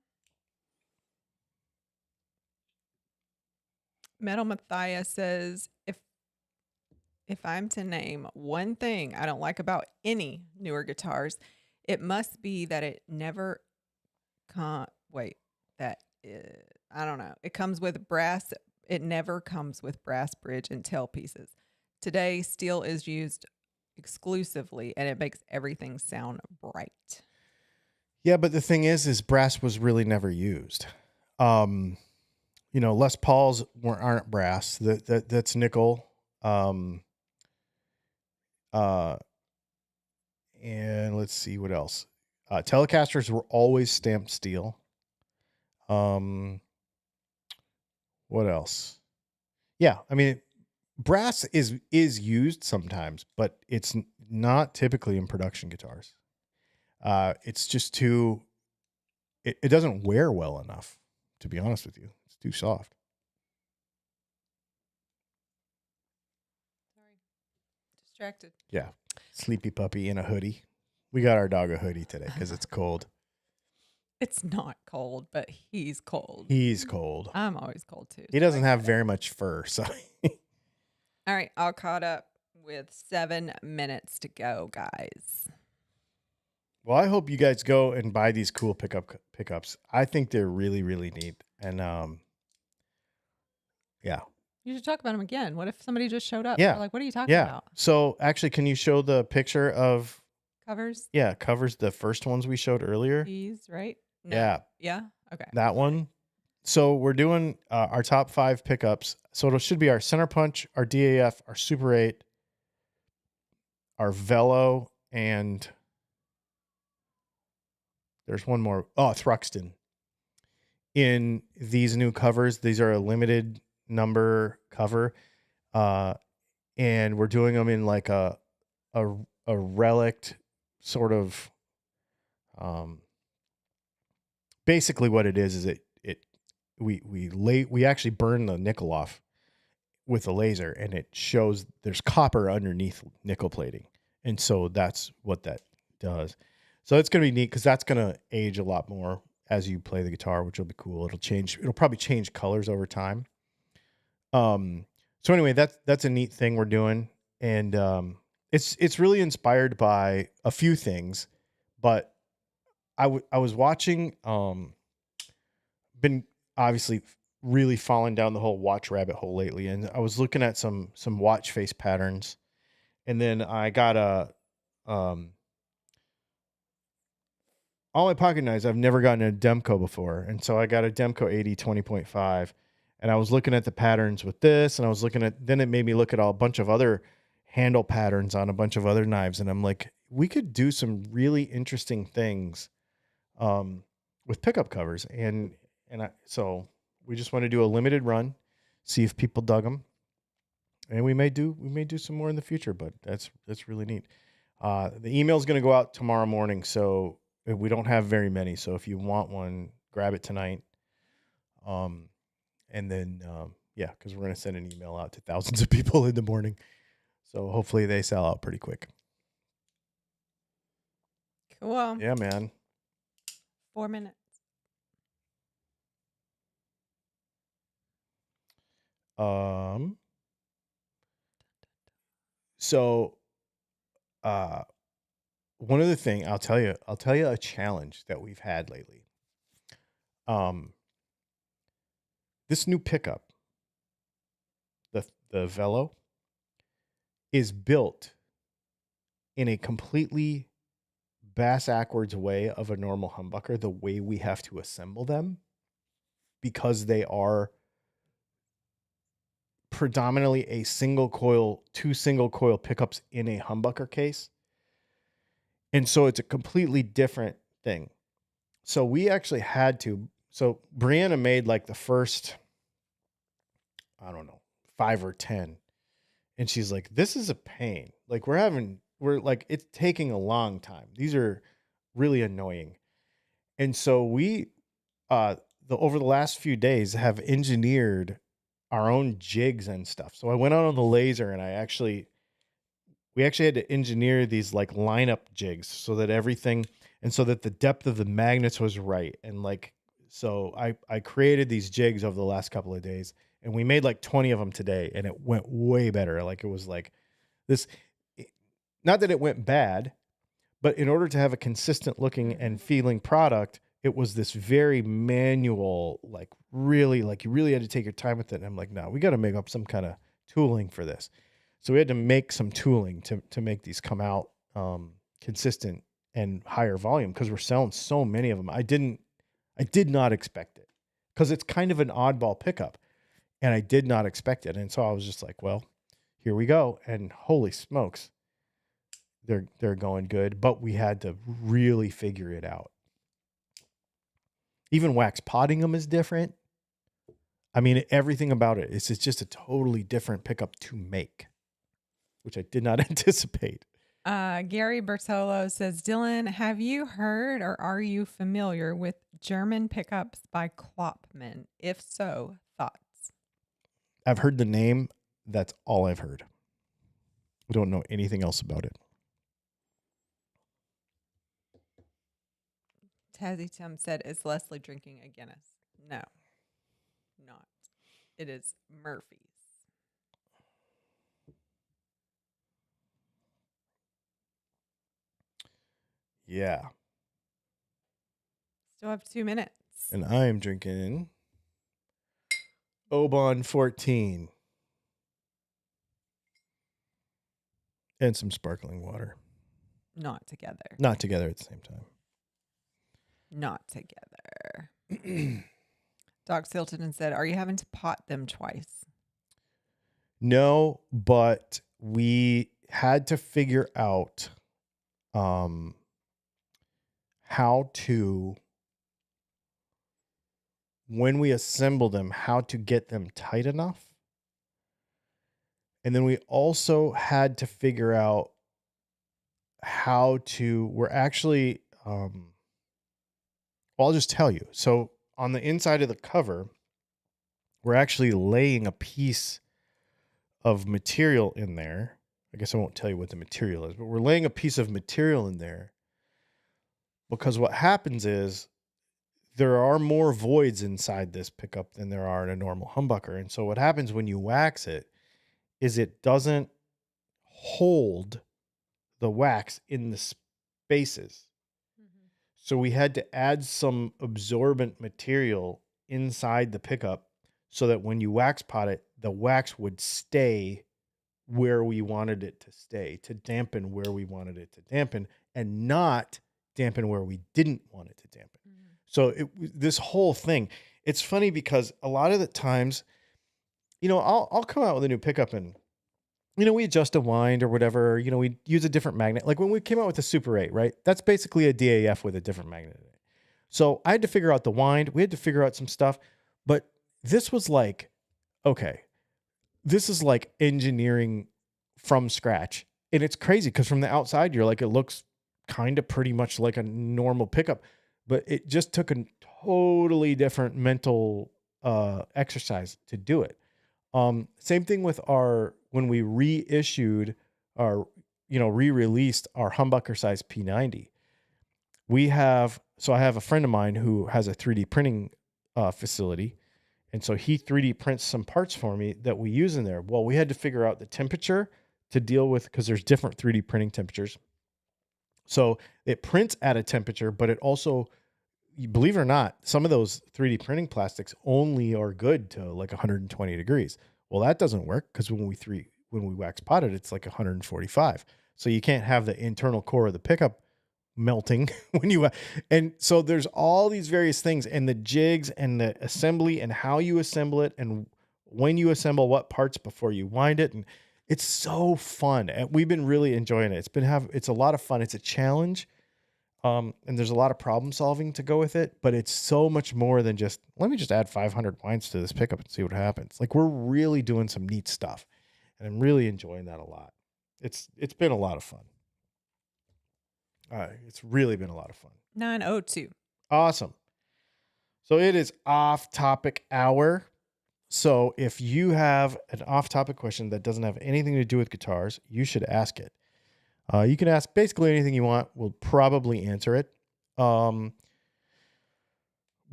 Metal Matthias says, if I'm to name one thing I don't like about any newer guitars, it must be that it never I don't know. It comes with brass. It never comes with brass bridge and tail pieces. Today, steel is used exclusively, and it makes everything sound bright. Yeah, but the thing is brass was really never used. Les Pauls aren't brass. That's nickel. And let's see what else. Telecasters were always stamped steel. What else? Yeah, I mean, brass is used sometimes, but it's not typically in production guitars. It's just too. It doesn't wear well enough, to be honest with you. It's too soft. Sorry, distracted. Yeah, sleepy puppy in a hoodie. We got our dog a hoodie today because it's cold. It's not cold, but he's cold. He's cold. I'm always cold too. He doesn't have very much fur, so. All right, all caught up with 7 minutes to go, guys. Well, I hope you guys go and buy these cool pickups. I think they're really, really neat. And yeah. You should talk about them again. What if somebody just showed up? Yeah. They're like, what are you talking about? So actually, can you show the picture of Covers? Yeah, covers the first ones we showed earlier. These, right? No. Yeah. Yeah? Okay. That one. So we're doing our top 5 pickups. So it should be our Center Punch, our DAF, our Super 8, our Velo, and there's one more. Oh, Thruxton. In these new covers, these are a limited number cover. And we're doing them in like a relic sort of, basically what it is we actually burn the nickel off with a laser, and it shows there's copper underneath nickel plating. And so that's what that does. So it's going to be neat because that's going to age a lot more as you play the guitar, which will be cool. It'll probably change colors over time. So anyway, that's a neat thing we're doing. And it's really inspired by a few things, but I was watching, been obviously really falling down the whole watch rabbit hole lately. And I was looking at some watch face patterns, and then I got all my pocket knives, I've never gotten a Demco before. And so I got a Demco 80 20.5, and I was looking at the patterns with this, and then it made me look at a bunch of other handle patterns on a bunch of other knives. And I'm like, we could do some really interesting things, with pickup covers. So we just want to do a limited run, see if people dug them. And we may do some more in the future, but that's really neat. The email is going to go out tomorrow morning, so we don't have very many. So if you want one, grab it tonight. And then, because we're going to send an email out to thousands of people in the morning. So hopefully they sell out pretty quick. Cool. Yeah, man. 4 minutes. So, one other thing I'll tell you a challenge that we've had lately. This new pickup, the Velo, is built in a completely bass-ackwards way of a normal humbucker, the way we have to assemble them, because they are predominantly two single coil pickups in a humbucker case. And so it's a completely different thing. So we actually had to. So Brianna made like the first, I don't know, 5 or 10. And she's like, this is a pain. Like it's taking a long time. These are really annoying. And so we, over the last few days, have engineered our own jigs and stuff. So I went out on the laser, and we actually had to engineer these like lineup jigs so that the depth of the magnets was right. And so I created these jigs over the last couple of days, and we made like 20 of them today, and it went way better. Like it was like this, not that it went bad, but in order to have a consistent looking and feeling product, it was this very manual, like you really had to take your time with it. And I'm like, no, we got to make up some kind of tooling for this. So we had to make some tooling to make these come out consistent and higher volume, because we're selling so many of them. I did not expect it, because it's kind of an oddball pickup, and I did not expect it. And so I was just like, well, here we go. And holy smokes, they're going good, but we had to really figure it out. Even wax potting them is different. I mean, everything about it. It's just a totally different pickup to make, which I did not anticipate. Gary Bertolo says, Dylan, have you heard or are you familiar with German pickups by Klopman? If so, thoughts? I've heard the name. That's all I've heard. I don't know anything else about it. Tazzy Tim said, is Leslie drinking a Guinness? No, not. It is Murphy's. Yeah. Still have 2 minutes. And I am drinking Oban 14 and some sparkling water. Not together. Not together at the same time. Not together. Doc Silton said, are you having to pot them twice? No, but we had to figure out how to, when we assemble them, how to get them tight enough. And then we also had to figure out we're actually, I'll just tell you. So on the inside of the cover, we're actually laying a piece of material in there. I guess I won't tell you what the material is, but we're laying a piece of material in there because what happens is there are more voids inside this pickup than there are in a normal humbucker. And so what happens when you wax it is it doesn't hold the wax in the spaces. So we had to add some absorbent material inside the pickup so that when you wax pot it, the wax would stay where we wanted it to stay, to dampen where we wanted it to dampen, and not dampen where we didn't want it to dampen. So this whole thing, it's funny because a lot of the times, I'll come out with a new pickup and, we adjust a wind or whatever, we use a different magnet. Like when we came out with the Super 8, right? That's basically a DAF with a different magnet in it. So I had to figure out the wind. We had to figure out some stuff, but this was like, okay, this is like engineering from scratch. And it's crazy because from the outside, you're like, it looks kind of pretty much like a normal pickup, but it just took a totally different mental exercise to do it. Same thing with when we re-released our humbucker size P90. I have a friend of mine who has a 3D printing facility. And so he 3D prints some parts for me that we use in there. Well, we had to figure out the temperature to deal with because there's different 3D printing temperatures. So it prints at a temperature, but it also, believe it or not, some of those 3D printing plastics only are good to like 120 degrees. Well, that doesn't work because when we wax pot it, it's like 145. So you can't have the internal core of the pickup melting and so there's all these various things and the jigs and the assembly and how you assemble it and when you assemble what parts before you wind it, and it's so fun and we've been really enjoying it. It's a lot of fun. It's a challenge, and there's a lot of problem solving to go with it, but it's so much more than just let me just add 500 winds to this pickup and see what happens. Like we're really doing some neat stuff and I'm really enjoying that a lot. It's been a lot of fun. It's really been a lot of fun. 9:02. Awesome. So it is off-topic hour. So if you have an off-topic question that doesn't have anything to do with guitars, you should ask it. You can ask basically anything you want. We'll probably answer it.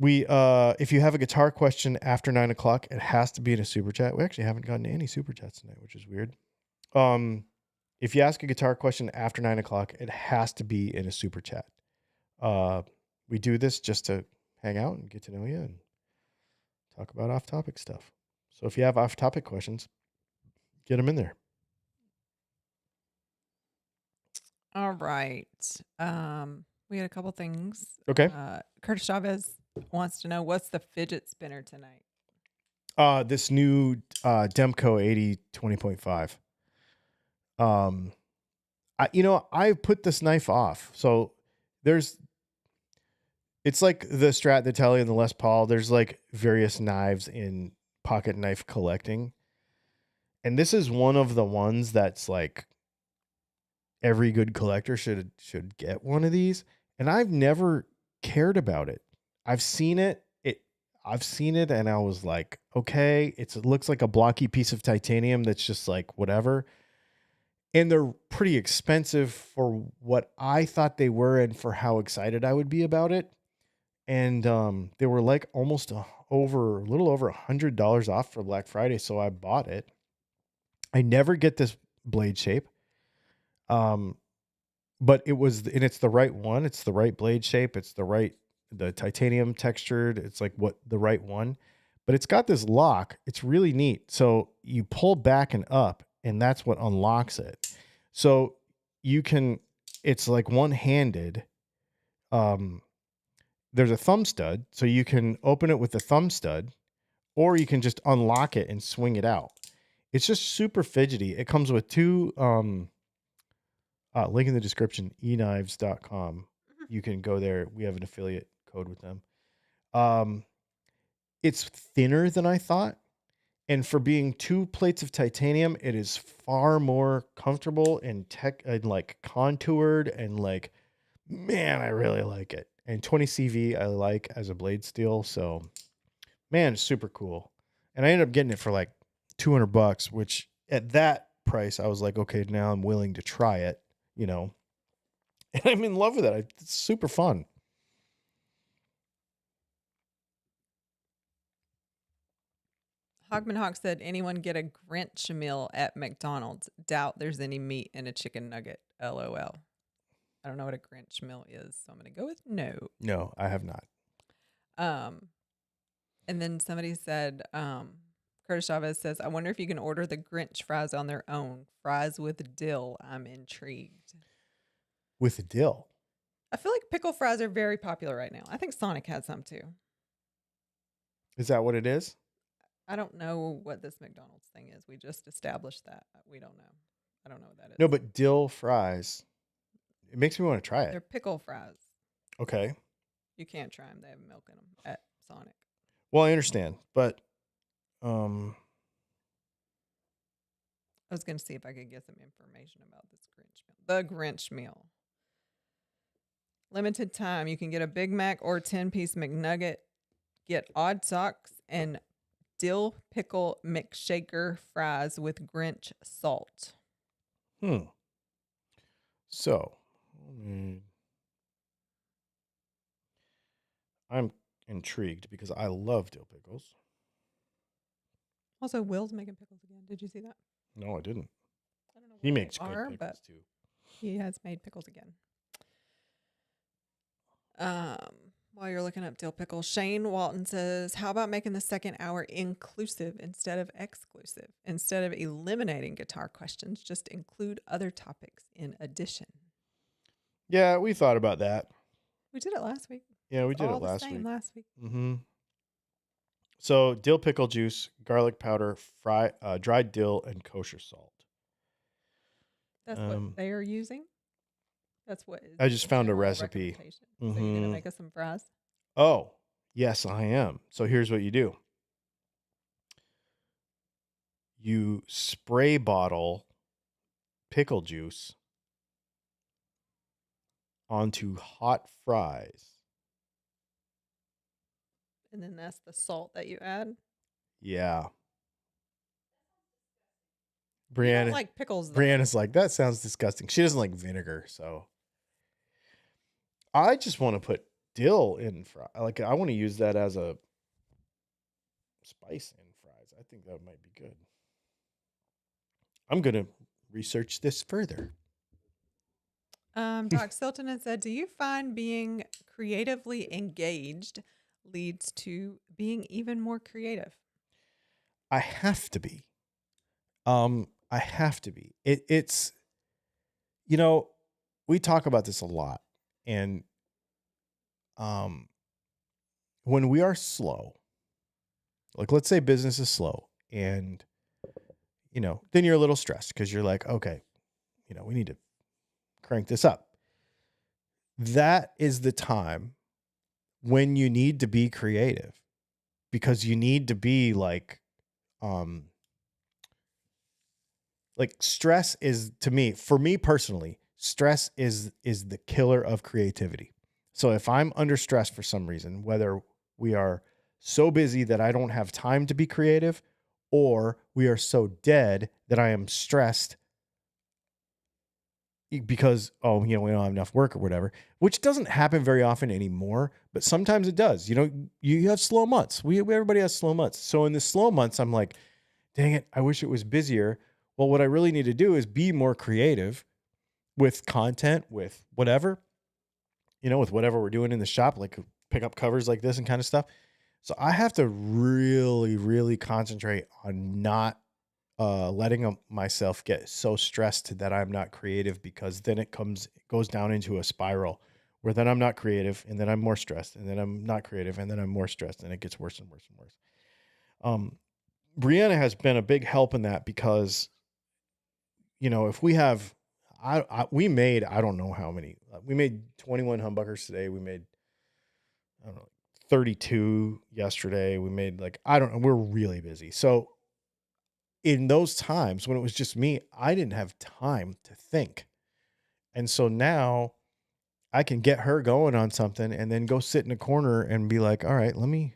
If you have a guitar question after 9 o'clock, it has to be in a super chat. We actually haven't gotten any super chats tonight, which is weird. If you ask a guitar question after 9 o'clock, it has to be in a super chat. We do this just to hang out and get to know you and talk about off-topic stuff. So if you have off-topic questions, get them in there. All right. We had a couple things. Okay. Curtis Chavez wants to know, what's the fidget spinner tonight? This new Demco 80 20.5. I put this knife off. So it's like the Strat, the Tele, and the Les Paul. There's like various knives in pocket knife collecting. And this is one of the ones that's like every good collector should get one of these. And I've never cared about it. I've seen it and I was like, okay, it looks like a blocky piece of titanium that's just like whatever. And they're pretty expensive for what I thought they were and for how excited I would be about it. And they were like almost a little over $100 off for Black Friday, so I bought it. I never get this blade shape. But it's the right one. It's the right blade shape. It's the titanium textured. It's like the right one. But it's got this lock. It's really neat. So you pull back and up, and that's what unlocks it. So it's like one-handed. There's a thumb stud, so you can open it with the thumb stud, or you can just unlock it and swing it out. It's just super fidgety. It comes with two, link in the description, eknives.com. You can go there. We have an affiliate code with them. It's thinner than I thought. And for being 2 plates of titanium, it is far more comfortable and like contoured and like, man, I really like it. And 20 CV I like as a blade steel. So, man, it's super cool. And I ended up getting it for like $200, which at that price, I was like, okay, now I'm willing to try it, And I'm in love with it. It's super fun. Hogman Hawk said, anyone get a Grinch meal at McDonald's? Doubt there's any meat in a chicken nugget. LOL. I don't know what a Grinch meal is, so I'm going to go with no. No, I have not. And then somebody said, Curtis Chavez says, I wonder if you can order the Grinch fries on their own. Fries with dill. I'm intrigued. With dill? I feel like pickle fries are very popular right now. I think Sonic has some too. Is that what it is? I don't know what this McDonald's thing is. We just established that. We don't know. I don't know what that is. No, but dill fries. It makes me want to try it. They're pickle fries. Okay. You can't try them. They have milk in them at Sonic. Well, I understand, but I was going to see if I could get some information about this Grinch meal. The Grinch meal. Limited time. You can get a Big Mac or 10-piece McNugget. Get odd socks and dill pickle McShaker fries with Grinch salt. So, I'm intrigued because I love dill pickles. Also, Will's making pickles again. Did you see that? No, I didn't. I don't know He what makes they good are, pickles but too. he has made pickles again. While you're looking up dill pickles, Shane Walton says, how about making the second hour inclusive instead of exclusive? Instead of eliminating guitar questions, just include other topics in addition. Yeah, we thought about that. We did it last week. Yeah, we It's did all it the last same week. last week. Mm-hmm. So, dill pickle juice, garlic powder, dried dill, and kosher salt. That's what they are using? That's what is I just the found a general recipe. recommendation. So you're going to make us some fries? Oh, yes, I am. So here's what you do. You spray bottle pickle juice onto hot fries. And then that's the salt that you add? Yeah. You Brianna, don't like pickles, though. Brianna's like, that sounds disgusting. She doesn't like vinegar, so I just want to put dill in fry. Like, I want to use that as a spice in fries. I think that might be good. I'm gonna research this further. Doc Silton has said, do you find being creatively engaged leads to being even more creative? I have to be. I have to be. It's, we talk about this a lot, and when we are slow, like let's say business is slow, and then you're a little stressed because you're like, okay, we need to crank this up. That is the time when you need to be creative, because you need to be like stress is, to me, for me personally, stress is the killer of creativity. So if I'm under stress for some reason, whether we are so busy that I don't have time to be creative, or we are so dead that I am stressed because, we don't have enough work or whatever, which doesn't happen very often anymore, but sometimes it does. You have slow months. Everybody has slow months. So in the slow months, I'm like, dang it, I wish it was busier. Well, what I really need to do is be more creative with content, with whatever, with whatever we're doing in the shop, like pick up covers like this and kind of stuff. So I have to really, really concentrate on not letting myself get so stressed that I'm not creative, because then it goes down into a spiral where then I'm not creative, and then I'm more stressed, and then I'm not creative, and then I'm more stressed, and it gets worse and worse and worse. Brianna has been a big help in that, because, if we have, we made, I don't know how many, we made 21 humbuckers today. We made, I don't know, 32 yesterday. We made I don't know. We're really busy. So in those times when it was just me, I didn't have time to think. And so now I can get her going on something and then go sit in a corner and be like, all right, let me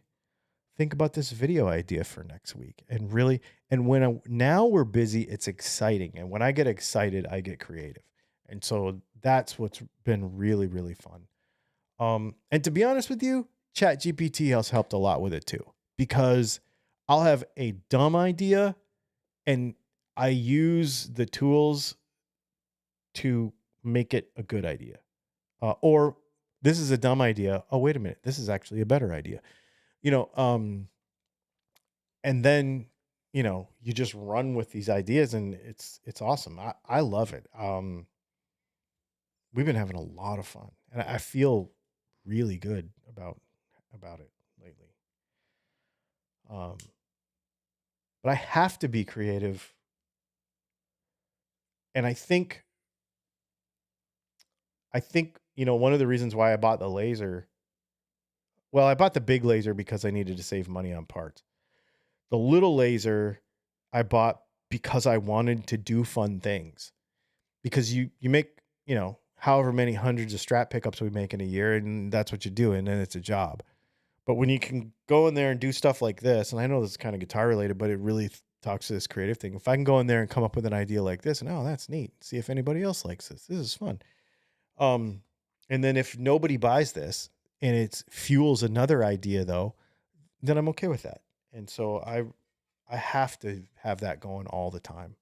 think about this video idea for next week. And really, and now we're busy, it's exciting. And when I get excited, I get creative. And so That's what's been really, really fun. And to be honest with you, ChatGPT has helped a lot with it too, because I'll have a dumb idea and I use the tools to make it a good idea. Or this is a dumb idea. Oh, wait a minute. This is actually a better idea. And then, you just run with these ideas and it's awesome. I love it. We've been having a lot of fun and I feel really good about it lately. But I have to be creative. And I think, one of the reasons why I bought the laser, well, I bought the big laser because I needed to save money on parts. The little laser I bought because I wanted to do fun things. Because you make, however many hundreds of strap pickups we make in a year, and that's what you do, and then it's a job. But when you can go in there and do stuff like this, and I know this is kind of guitar related, but it really talks to this creative thing. If I can go in there and come up with an idea like this, and that's neat. See if anybody else likes this. This is fun. And then if nobody buys this and it fuels another idea though, then I'm okay with that. And so I have to have that going all the time.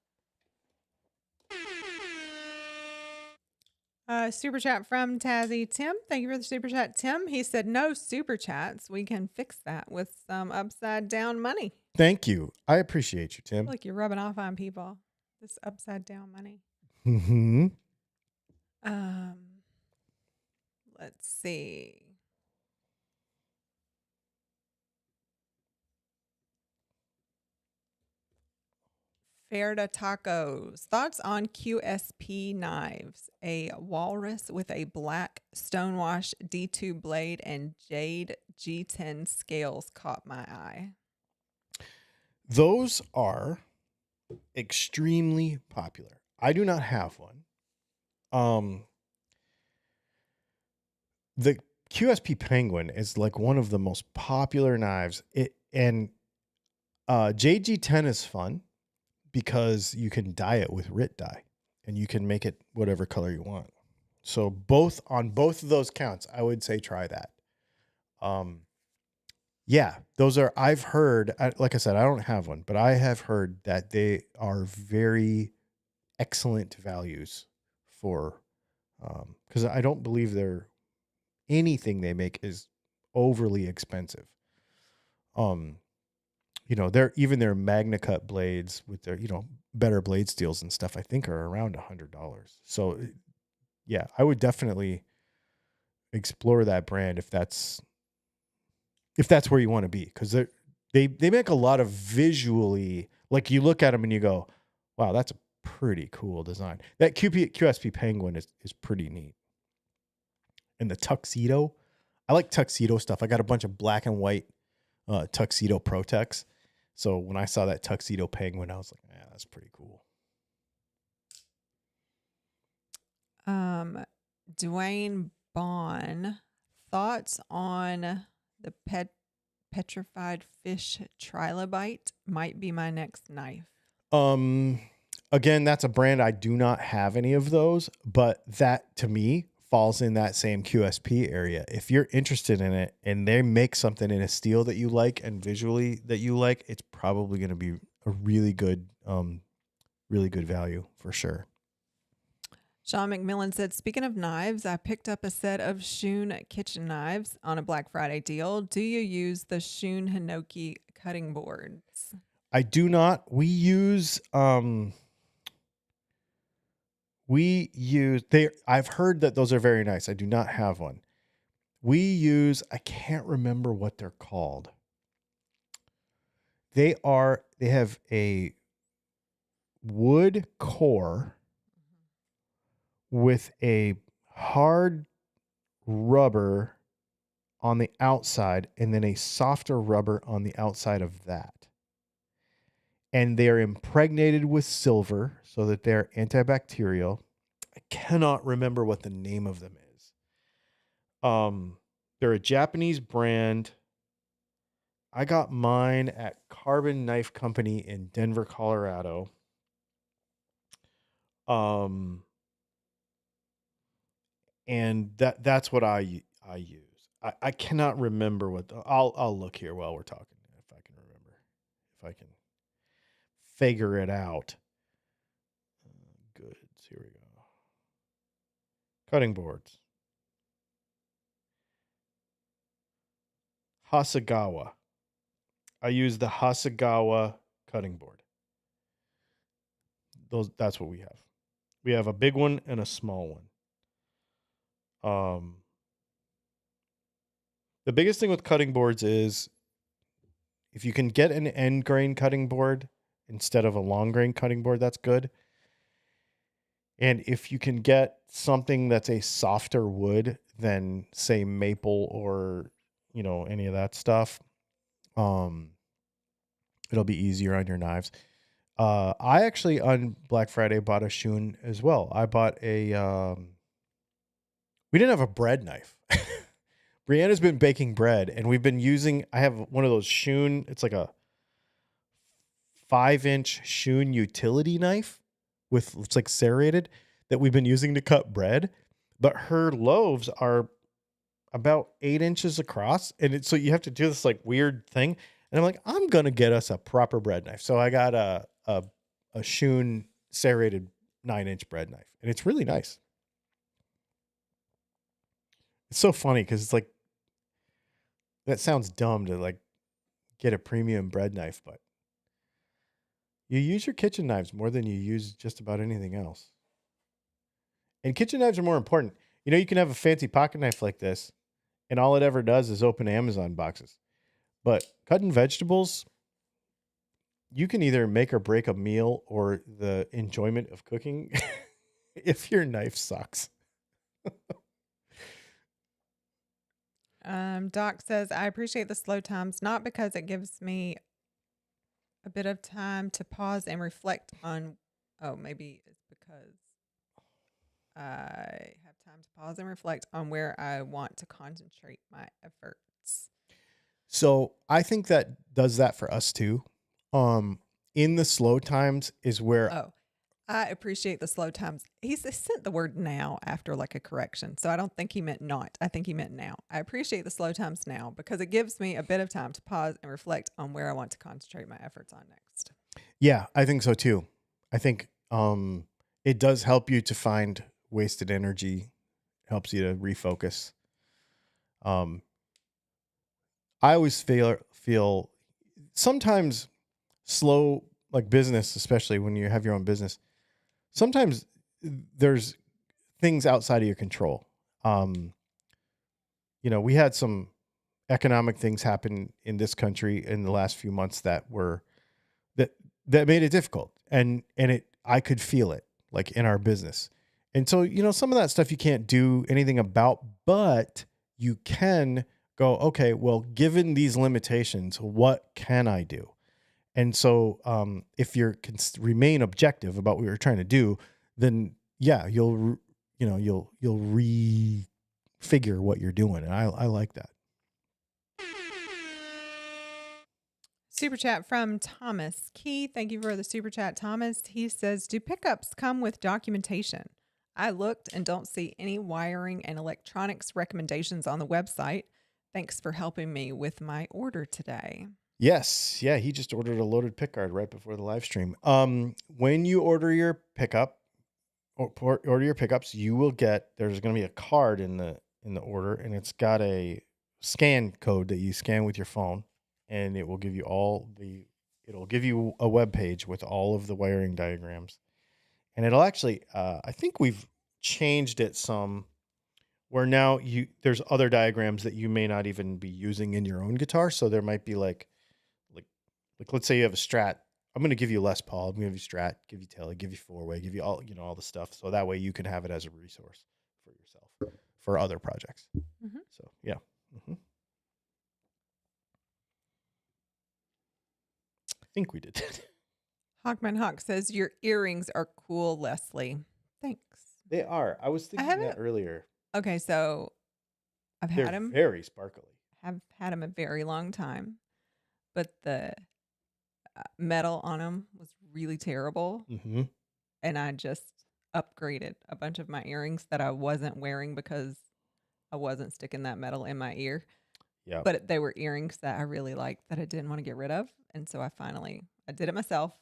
Super chat from Tazzy Tim. Thank you for the super chat, Tim. He said no super chats. We can fix that with some upside down money. Thank you. I appreciate you, I Tim. feel like you're rubbing off on people. This upside down money. Mm-hmm. Let's see. Ferda Tacos. Thoughts on QSP knives? A walrus with a black stonewash D2 blade and jade G10 scales caught my eye. Those are extremely popular. I do not have one. The QSP Penguin is like one of the most popular knives. JG10 is fun because you can dye it with RIT dye and you can make it whatever color you want. So on both of those counts, I would say try that. Yeah, those are, I've heard, like I said, I don't have one, but I have heard that they are very excellent values for, because I don't believe anything they make is overly expensive. Their MagnaCut blades with their, better blade steels and stuff, I think are around $100. So yeah, I would definitely explore that brand if that's where you want to be. Cause they make a lot of visually, like you look at them and you go, wow, that's a pretty cool design. That QSP Penguin is pretty neat. And the tuxedo, I like tuxedo stuff. I got a bunch of black and white tuxedo Protex. So when I saw that tuxedo Penguin, I was like, yeah, that's pretty cool. Dwayne Bond, thoughts on the petrified fish trilobite? Might be my next knife. Again, that's a brand. I do not have any of those, but that to me falls in that same QSP area. If you're interested in it and they make something in a steel that you like and visually that you like, it's probably going to be a really good value for sure. Sean McMillan said, speaking of knives, I picked up a set of Shun kitchen knives on a Black Friday deal. Do you use the Shun Hinoki cutting boards? I do not. We use I've heard that those are very nice. I do not have one. I can't remember what they're called. They have a wood core with a hard rubber on the outside and then a softer rubber on the outside of that. And they're impregnated with silver so that they're antibacterial. I cannot remember what the name of them is. They're a Japanese brand. I got mine at Carbon Knife Company in Denver, Colorado. and that's what I use. I cannot remember what I'll look here while we're talking if I can remember, if I can figure it out. Goods, here we go. Cutting boards. Hasegawa. I use the Hasegawa cutting board. That's what we have. We have a big one and a small one. The biggest thing with cutting boards is if you can get an end grain cutting board instead of a long grain cutting board, that's good. And if you can get something that's a softer wood than, say, maple or, any of that stuff, it'll be easier on your knives. I actually on Black Friday bought a Shun as well. I bought we didn't have a bread knife. Brianna's been baking bread, and we've been using, I have one of those Shun, it's like a 5-inch Shun utility knife it's like serrated that we've been using to cut bread. But her loaves are about 8 inches across. And so you have to do this like weird thing. And I'm like, I'm going to get us a proper bread knife. So I got a Shun serrated 9-inch bread knife, and it's really nice. It's so funny because it's like, that sounds dumb to like get a premium bread knife, but you use your kitchen knives more than you use just about anything else. And kitchen knives are more important. You can have a fancy pocket knife like this, and all it ever does is open Amazon boxes. But cutting vegetables, you can either make or break a meal or the enjoyment of cooking if your knife sucks. Doc says, I appreciate the slow times, not because it gives me a bit of time to pause and reflect on, maybe it's because I have time to pause and reflect on where I want to concentrate my efforts. So I think that does that for us too. In the slow times is where I appreciate the slow times. He sent the word now after like a correction. So I don't think he meant not. I think he meant now. I appreciate the slow times now because it gives me a bit of time to pause and reflect on where I want to concentrate my efforts on next. Yeah, I think so too. I think it does help you to find wasted energy, helps you to refocus. I always feel sometimes slow, like business, especially when you have your own business, sometimes there's things outside of your control. We had some economic things happen in this country in the last few months that made it difficult. And I could feel it like in our business. And so, some of that stuff you can't do anything about, but you can go, okay, well, given these limitations, what can I do? And so, if you can remain objective about what you're trying to do, then yeah, you'll refigure what you're doing. And I like that. Super chat from Thomas Key. Thank you for the super chat, Thomas. He says, do pickups come with documentation? I looked and don't see any wiring and electronics recommendations on the website. Thanks for helping me with my order today. Yes. Yeah. He just ordered a loaded pickguard right before the live stream. When you order your pickup or order your pickups, you will there's going to be a card in the order, and it's got a scan code that you scan with your phone, and it will give you it'll give you a web page with all of the wiring diagrams. And it'll actually, I think we've changed it some where now there's other diagrams that you may not even be using in your own guitar. So there might be like let's say you have a Strat. I'm going to give you Les Paul. I'm going to give you Strat, give you Tele, give you four-way, give you all the stuff. So that way you can have it as a resource for yourself for other projects. Mm-hmm. So yeah. Mm-hmm. I think we did that. Hawkman Hawk says, your earrings are cool, Leslie. Thanks. They are. I was thinking that earlier. Okay, so I've had them. Very sparkly. I've had them a very long time, but the metal on them was really terrible. Mm-hmm. And I just upgraded a bunch of my earrings that I wasn't wearing because I wasn't sticking that metal in my ear. Yeah. But they were earrings that I really liked that I didn't want to get rid of. And so I did it myself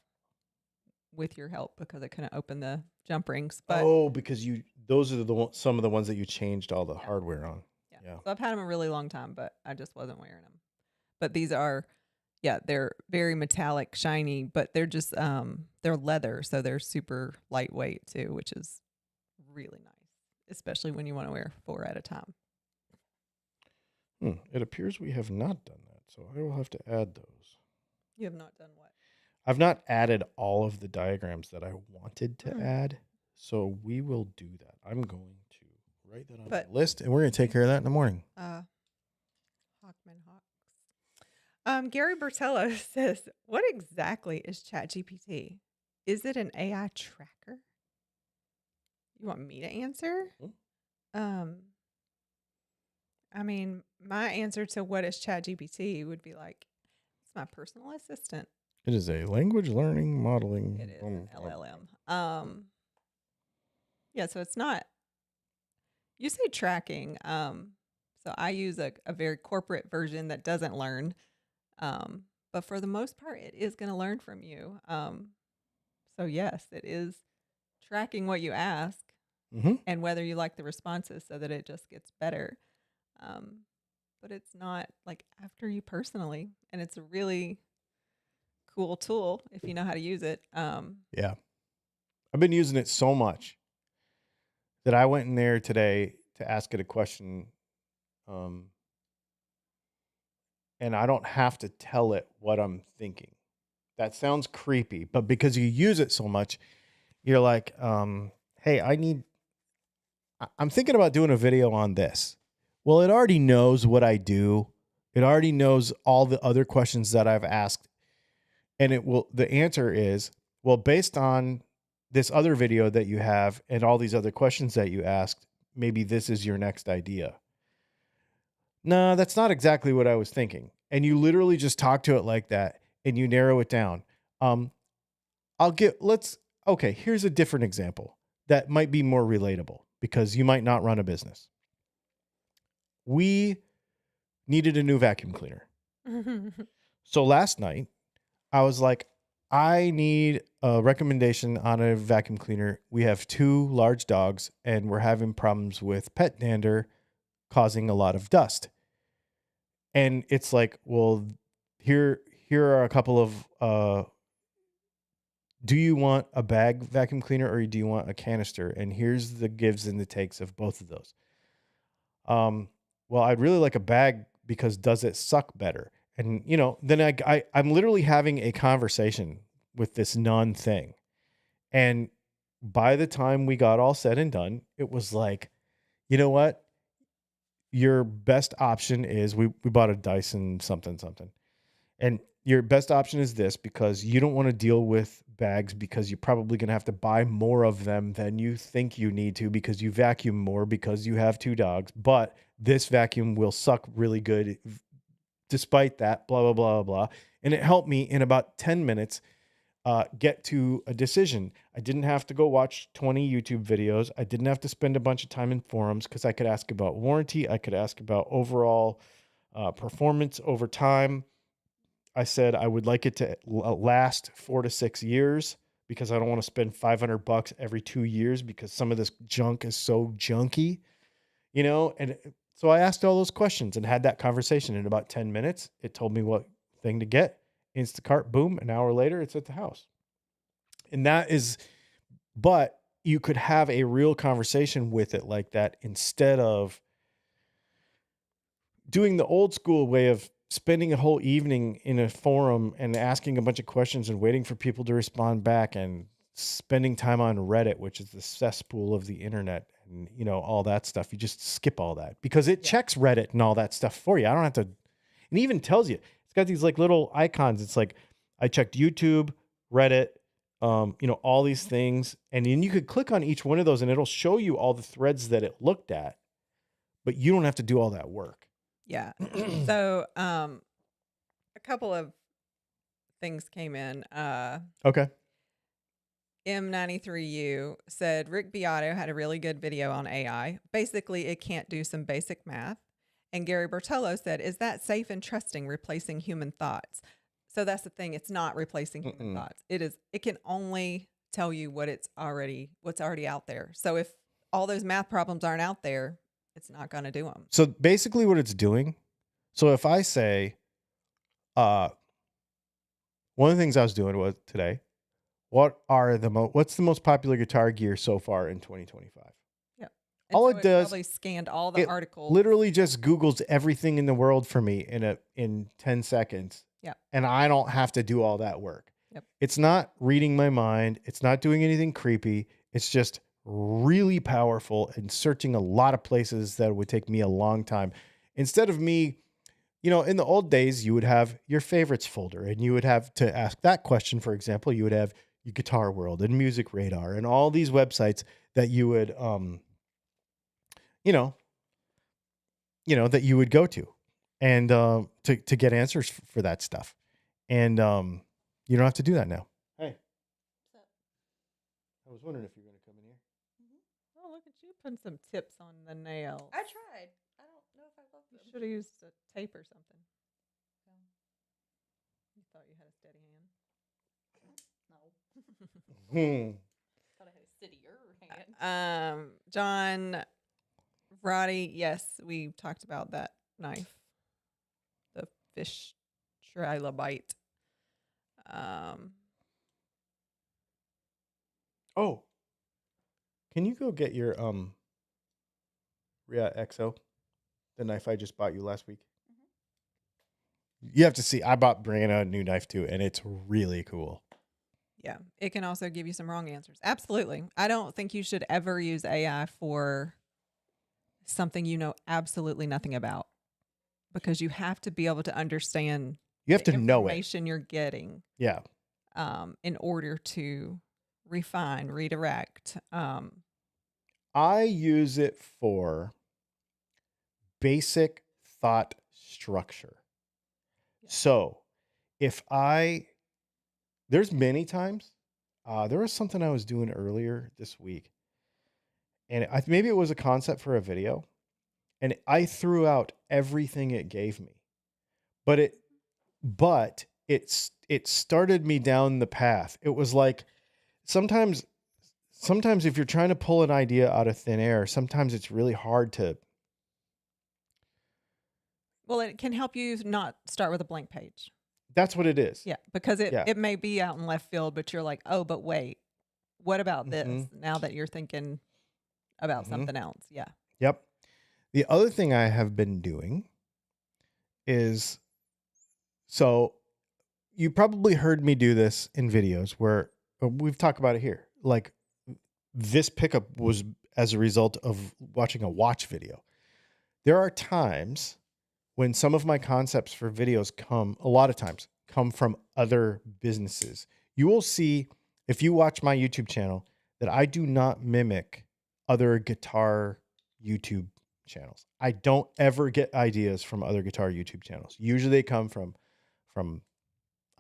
with your help because I couldn't open the jump rings. But Oh, because those are some of the ones that you changed all the yeah, hardware on. yeah. Yeah. So I've had them a really long time, but I just wasn't wearing them. But these are, yeah, they're very metallic, shiny, but they're just they're leather, so they're super lightweight too, which is really nice, especially when you want to wear 4 at a time. It appears we have not done that, so I will have to add those. You have not done what? I've not added all of the diagrams that I wanted to add, so we will do that. I'm going to write that on my list, and we're going to take care of that in the morning. Hawks. Gary Bertello says, "What exactly is ChatGPT? Is it an AI tracker?" You want me to answer? I mean, my answer to what is ChatGPT would be like, it's my personal assistant. It is a language learning modeling. It is an LLM. Yeah, so it's not. You say tracking. So I use a very corporate version that doesn't learn. But for the most part, it is going to learn from you. So yes, it is tracking what you ask and whether you like the responses so that it just gets better. But it's not like after you personally, and it's a really cool tool if you know how to use it. Yeah. I've been using it so much that I went in there today to ask it a question. And I don't have to tell it what I'm thinking. That sounds creepy, but because you use it so much, you're like, hey, I'm thinking about doing a video on this. Well, it already knows what I do. It already knows all the other questions that I've asked. And the answer is, well, based on this other video that you have and all these other questions that you asked, maybe this is your next idea. No, that's not exactly what I was thinking. And you literally just talk to it like that and you narrow it down. Here's a different example that might be more relatable because you might not run a business. We needed a new vacuum cleaner. So last night I was like, I need a recommendation on a vacuum cleaner. We have 2 large dogs and we're having problems with pet dander causing a lot of dust. And it's like, well, here are a couple of, do you want a bag vacuum cleaner or do you want a canister? And here's the gives and the takes of both of those. Well, I'd really like a bag because does it suck better? And, then I'm literally having a conversation with this non thing. And by the time we got all said and done, it was like, you know what? Your best option is we bought a Dyson something. And your best option is this because you don't want to deal with bags because you're probably going to have to buy more of them than you think you need to because you vacuum more because you have 2 dogs. But this vacuum will suck really good despite that, blah, blah, blah, blah. And it helped me in about 10 minutes get to a decision. I didn't have to go watch 20 YouTube videos. I didn't have to spend a bunch of time in forums because I could ask about warranty. I could ask about overall performance over time. I said I would like it to last 4 to 6 years because I don't want to spend $500 every 2 years because some of this junk is so junky, and so I asked all those questions and had that conversation in about 10 minutes. It told me what thing to get. Instacart, boom, an hour later, it's at the house. And but you could have a real conversation with it like that instead of doing the old school way of spending a whole evening in a forum and asking a bunch of questions and waiting for people to respond back and spending time on Reddit, which is the cesspool of the internet and, all that stuff. You just skip all that because it checks Reddit and all that stuff for you. I don't have to, and even tells you, it's got these like little icons. It's like, I checked YouTube, Reddit, all these things. And then you could click on each one of those and it'll show you all the threads that it looked at, but you don't have to do all that work. Yeah. So, a couple of things came in. Okay. M93U said Rick Beato had a really good video on AI. Basically, it can't do some basic math. And Gary Bertolo said, "Is that safe and trusting, replacing human thoughts?" So that's the thing. It's not replacing human Mm-mm. thoughts. It is. It can only tell you what's already out there. So if all those math problems aren't out there, it's not going to do them. So basically what it's doing, so if I say, one of the things I was doing was today, what's the most popular guitar gear so far in 2025? Yep. And All so it it does, probably scanned all the it articles. literally just Googles everything in the world for me in 10 seconds. Yeah. And I don't have to do all that work. Yep. It's not reading my mind. It's not doing anything creepy. It's just really powerful and searching a lot of places that would take me a long time. Instead of me, in the old days, you would have your favorites folder and you would have to ask that question. For example, you would have your Guitar World and Music Radar and all these websites that you would, that you would go to and to get answers for that stuff. And you don't have to do that now. Hey. What's up? I was wondering if you were going to come in here. Oh, look at you putting some tips on the nails. I tried. I don't know if I love You them. should have used a tape or something. You thought you had a steady hand? No. No. Thought I had a steadier hand. John Roddy, yes, we talked about that knife. The fish trilobite. Oh. Can you go get your Ria XO? The knife I just bought you last week. You have to see. I bought Brianna a new knife too, and it's really cool. Yeah, it can also give you some wrong answers. Absolutely. I don't think you should ever use AI for something you know absolutely nothing about, because you have to be able to understand You have the to know it. information you're getting Yeah. in order to refine, redirect. I use it for basic thought structure. Yeah. So there's many times, there was something I was doing earlier this week, and maybe it was a concept for a video, and I threw out everything it gave me, but it started me down the path. It was like sometimes if you're trying to pull an idea out of thin air, sometimes it's really hard to. Well, it can help you not start with a blank page. That's what it is. Yeah, because Yeah. it may be out in left field, but you're like, oh, but wait, what about this? Mhm. Now that you're thinking about Mhm. something else. Yeah. Yep. The other thing I have been doing is, so you probably heard me do this in videos where we've talked about it here. Like, this pickup was as a result of watching a watch video. There are times when some of my concepts for videos a lot of times come from other businesses. You will see, if you watch my YouTube channel, that I do not mimic other guitar YouTube channels. I don't ever get ideas from other guitar YouTube channels. Usually they come from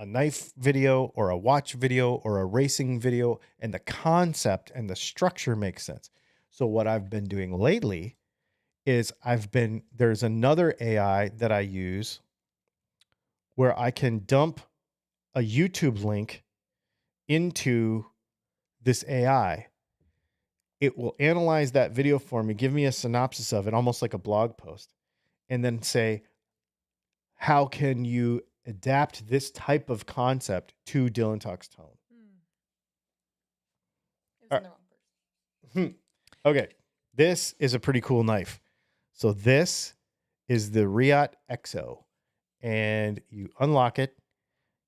a knife video or a watch video or a racing video, and the concept and the structure makes sense. So what I've been doing lately is there's another AI that I use where I can dump a YouTube link into this AI. It will analyze that video for me, give me a synopsis of it, almost like a blog post, and then say, how can you adapt this type of concept to Dylan Talks Tone? It was in the wrong person. Okay, this is a pretty cool knife. So this is the Riot XO, and you unlock it,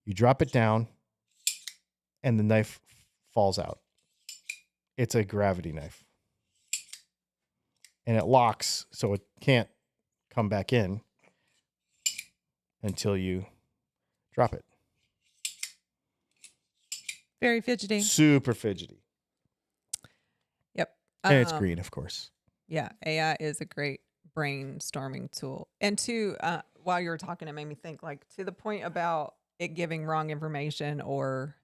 you drop it down, and the knife falls out. It's a gravity knife, and it locks, so it can't come back in until you drop it. Very fidgety. Super fidgety. Yep. And it's green, of course. Yeah, AI is a great brainstorming tool. And while you were talking, it made me think, like, to the point about it giving wrong information or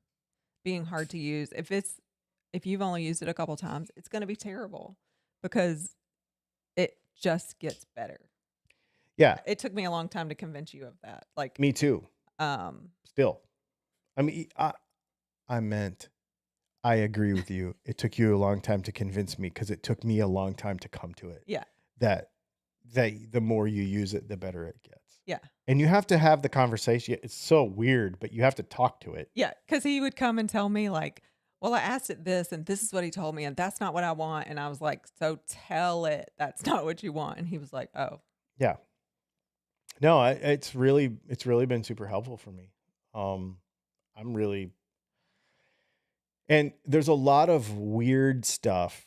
being hard to use. If it's if you've only used it a couple times, it's going to be terrible because it just gets better. Yeah, It took me a long time to convince you of that. Like, me too. um, Still, I mean, I meant I agree with you. It took you a long time to convince me because it took me a long time to come to it. yeah, That the more you use it, the better it gets. yeah, And you have to have the conversation. It's so weird, but you have to talk to it. yeah. Because he would come and tell me like, well, I asked it this, and this is what he told me, and that's not what I want. And I was like, so tell it that's not what you want. And he was like, oh, Yeah. No, it's really been super helpful for me. I'm really, and there's a lot of weird stuff.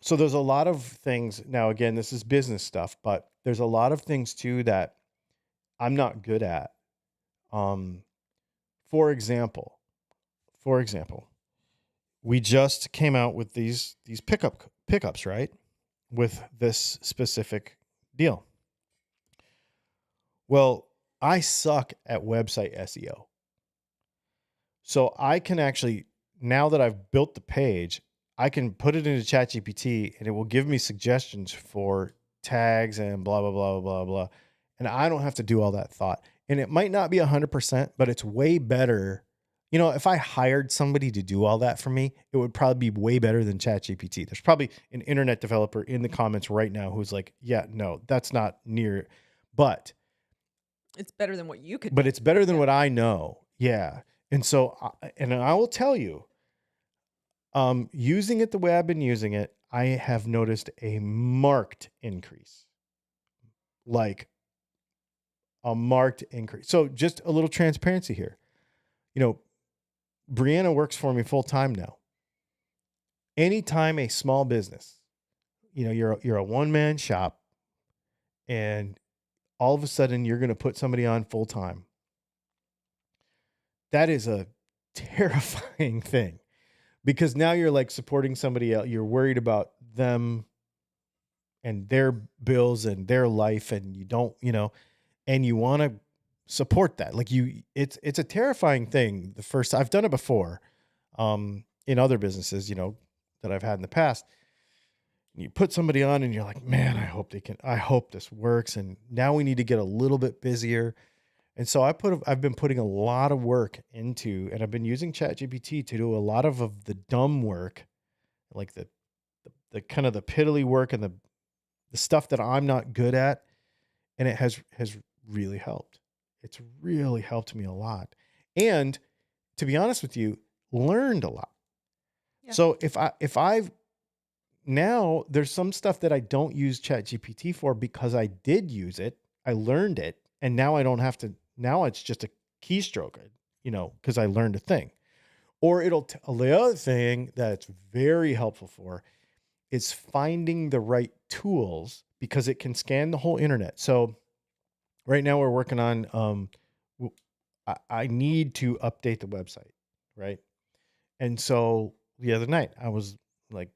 So there's a lot of things. Now, again, this is business stuff, but there's a lot of things too that I'm not good at. Um, for example, we just came out with these pickups, right? With this specific deal. Well, I suck at website SEO. So I can actually, now that I've built the page, I can put it into ChatGPT and it will give me suggestions for tags and blah, blah, blah, blah, blah. And I don't have to do all that thought. And it might not be 100%, but it's way better. You know, if I hired somebody to do all that for me, it would probably be way better than ChatGPT. There's probably an internet developer in the comments right now who's like, yeah, no, that's not near. But it's better than what you could but do. it's better than Yeah. what I know. Yeah. And so, and I will tell you, using it the way I've been using it, I have noticed a marked increase. Like a marked increase. So just a little transparency here. You know, Brianna works for me full time now. Anytime a small business, you know, you're a one-man shop and all of a sudden you're going to put somebody on full time. That is a terrifying thing because now you're like supporting somebody else. You're worried about them and their bills and their life, and you don't, you know, and you want to support that. Like it's a terrifying thing. The first I've done it before, in other businesses, you know, that I've had in the past. You put somebody on and you're like, man, I hope this works. And now we need to get a little bit busier. And so I've been putting a lot of work into, and I've been using ChatGPT to do a lot of the dumb work, like the kind of the piddly work and the stuff that I'm not good at. And it has really helped. It's really helped me a lot. And to be honest with you, learned a lot. Yeah. So if I've now there's some stuff that I don't use ChatGPT for because I did use it. I learned it. And now I don't have to, now it's just a keystroke, you know, because I learned a thing. Or the other thing that it's very helpful for is finding the right tools because it can scan the whole internet. So right now we're working on, I need to update the website, right? And so the other night I was like,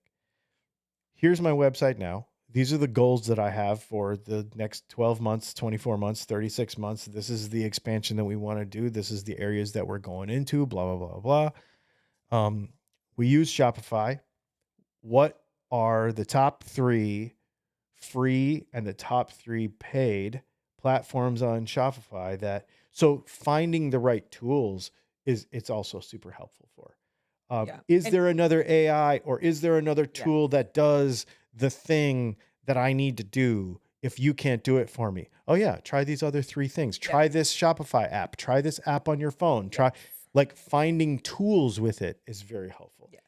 here's my website now. These are the goals that I have for the next 12 months, 24 months, 36 months. This is the expansion that we want to do. This is the areas that we're going into, blah, blah, blah, blah. We use Shopify. What are the top 3 free and the top 3 paid platforms on Shopify so finding the right tools it's also super helpful for. Yeah. Is there another AI or is there another Yeah. tool that does the thing that I need to do if you can't do it for me? Oh yeah, try these other 3 things. Try this Shopify app. Try this app on your phone. Try like finding tools with it is very helpful. Yes.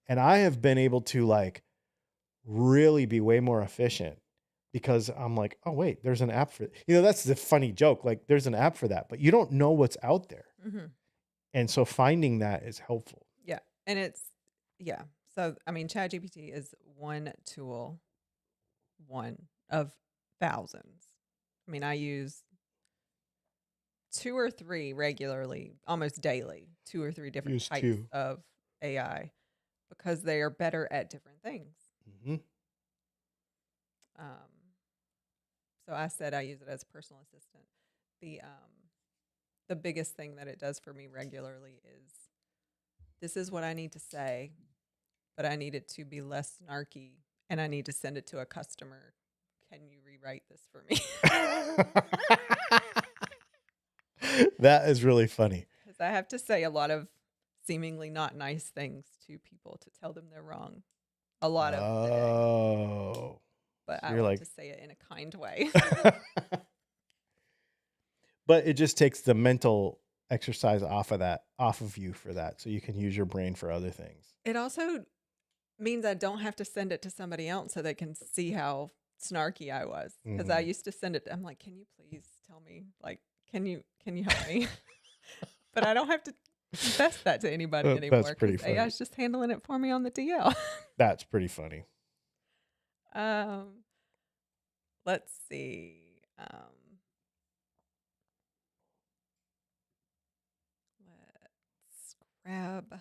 And I have been able to like really be way more efficient because I'm like, oh wait, there's an app for it. You know, that's the funny joke. Like there's an app for that, but you don't know what's out there. Mm-hmm. And so finding that is helpful. Yeah. And yeah. So, I mean, ChatGPT is one tool, one of thousands. I mean, I use 2 or 3 regularly, almost daily, 2 or 3 different types of AI because they are better at different things. Mm-hmm. So I said I use it as a personal assistant. The biggest thing that it does for me regularly is this is what I need to say. but I need it to be less snarky and I need to send it to a customer. Can you rewrite this for me? That is really funny. Because I have to say a lot of seemingly not nice things to people to tell them they're wrong. A lot of the day. Oh. But So I you're like like- to say it in a kind way. But it just takes the mental exercise off of you for that. So you can use your brain for other things. It also means I don't have to send it to somebody else so they can see how snarky I was. Because I used to send it. I'm like, can you please tell me? Like, can you help me? But I don't have to confess that to anybody That's anymore. pretty 'Cause funny. AI's just handling it for me on the DL. That's pretty funny. Let's see. Let's grab.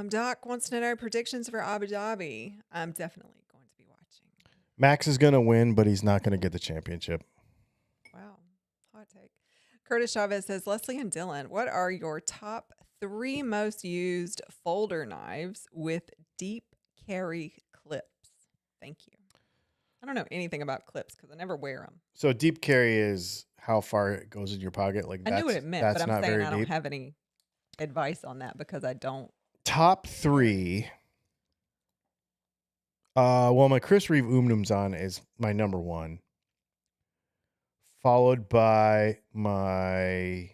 Doc wants to know predictions for Abu Dhabi. I'm definitely going to be watching. Max is going to win, but he's not going to get the championship. Wow. Hot take. Curtis Chavez says, Leslie and Dylan, what are your top 3 most used folder knives with deep carry clips? Thank you. I don't know anything about clips because I never wear them. So deep carry is how far it goes in your pocket. Like I knew what it meant, that's but I'm not saying very I don't deep. have any advice on that because I don't. Top 3. Well, my Chris Reeve Umnumzan is my number 1. Followed by my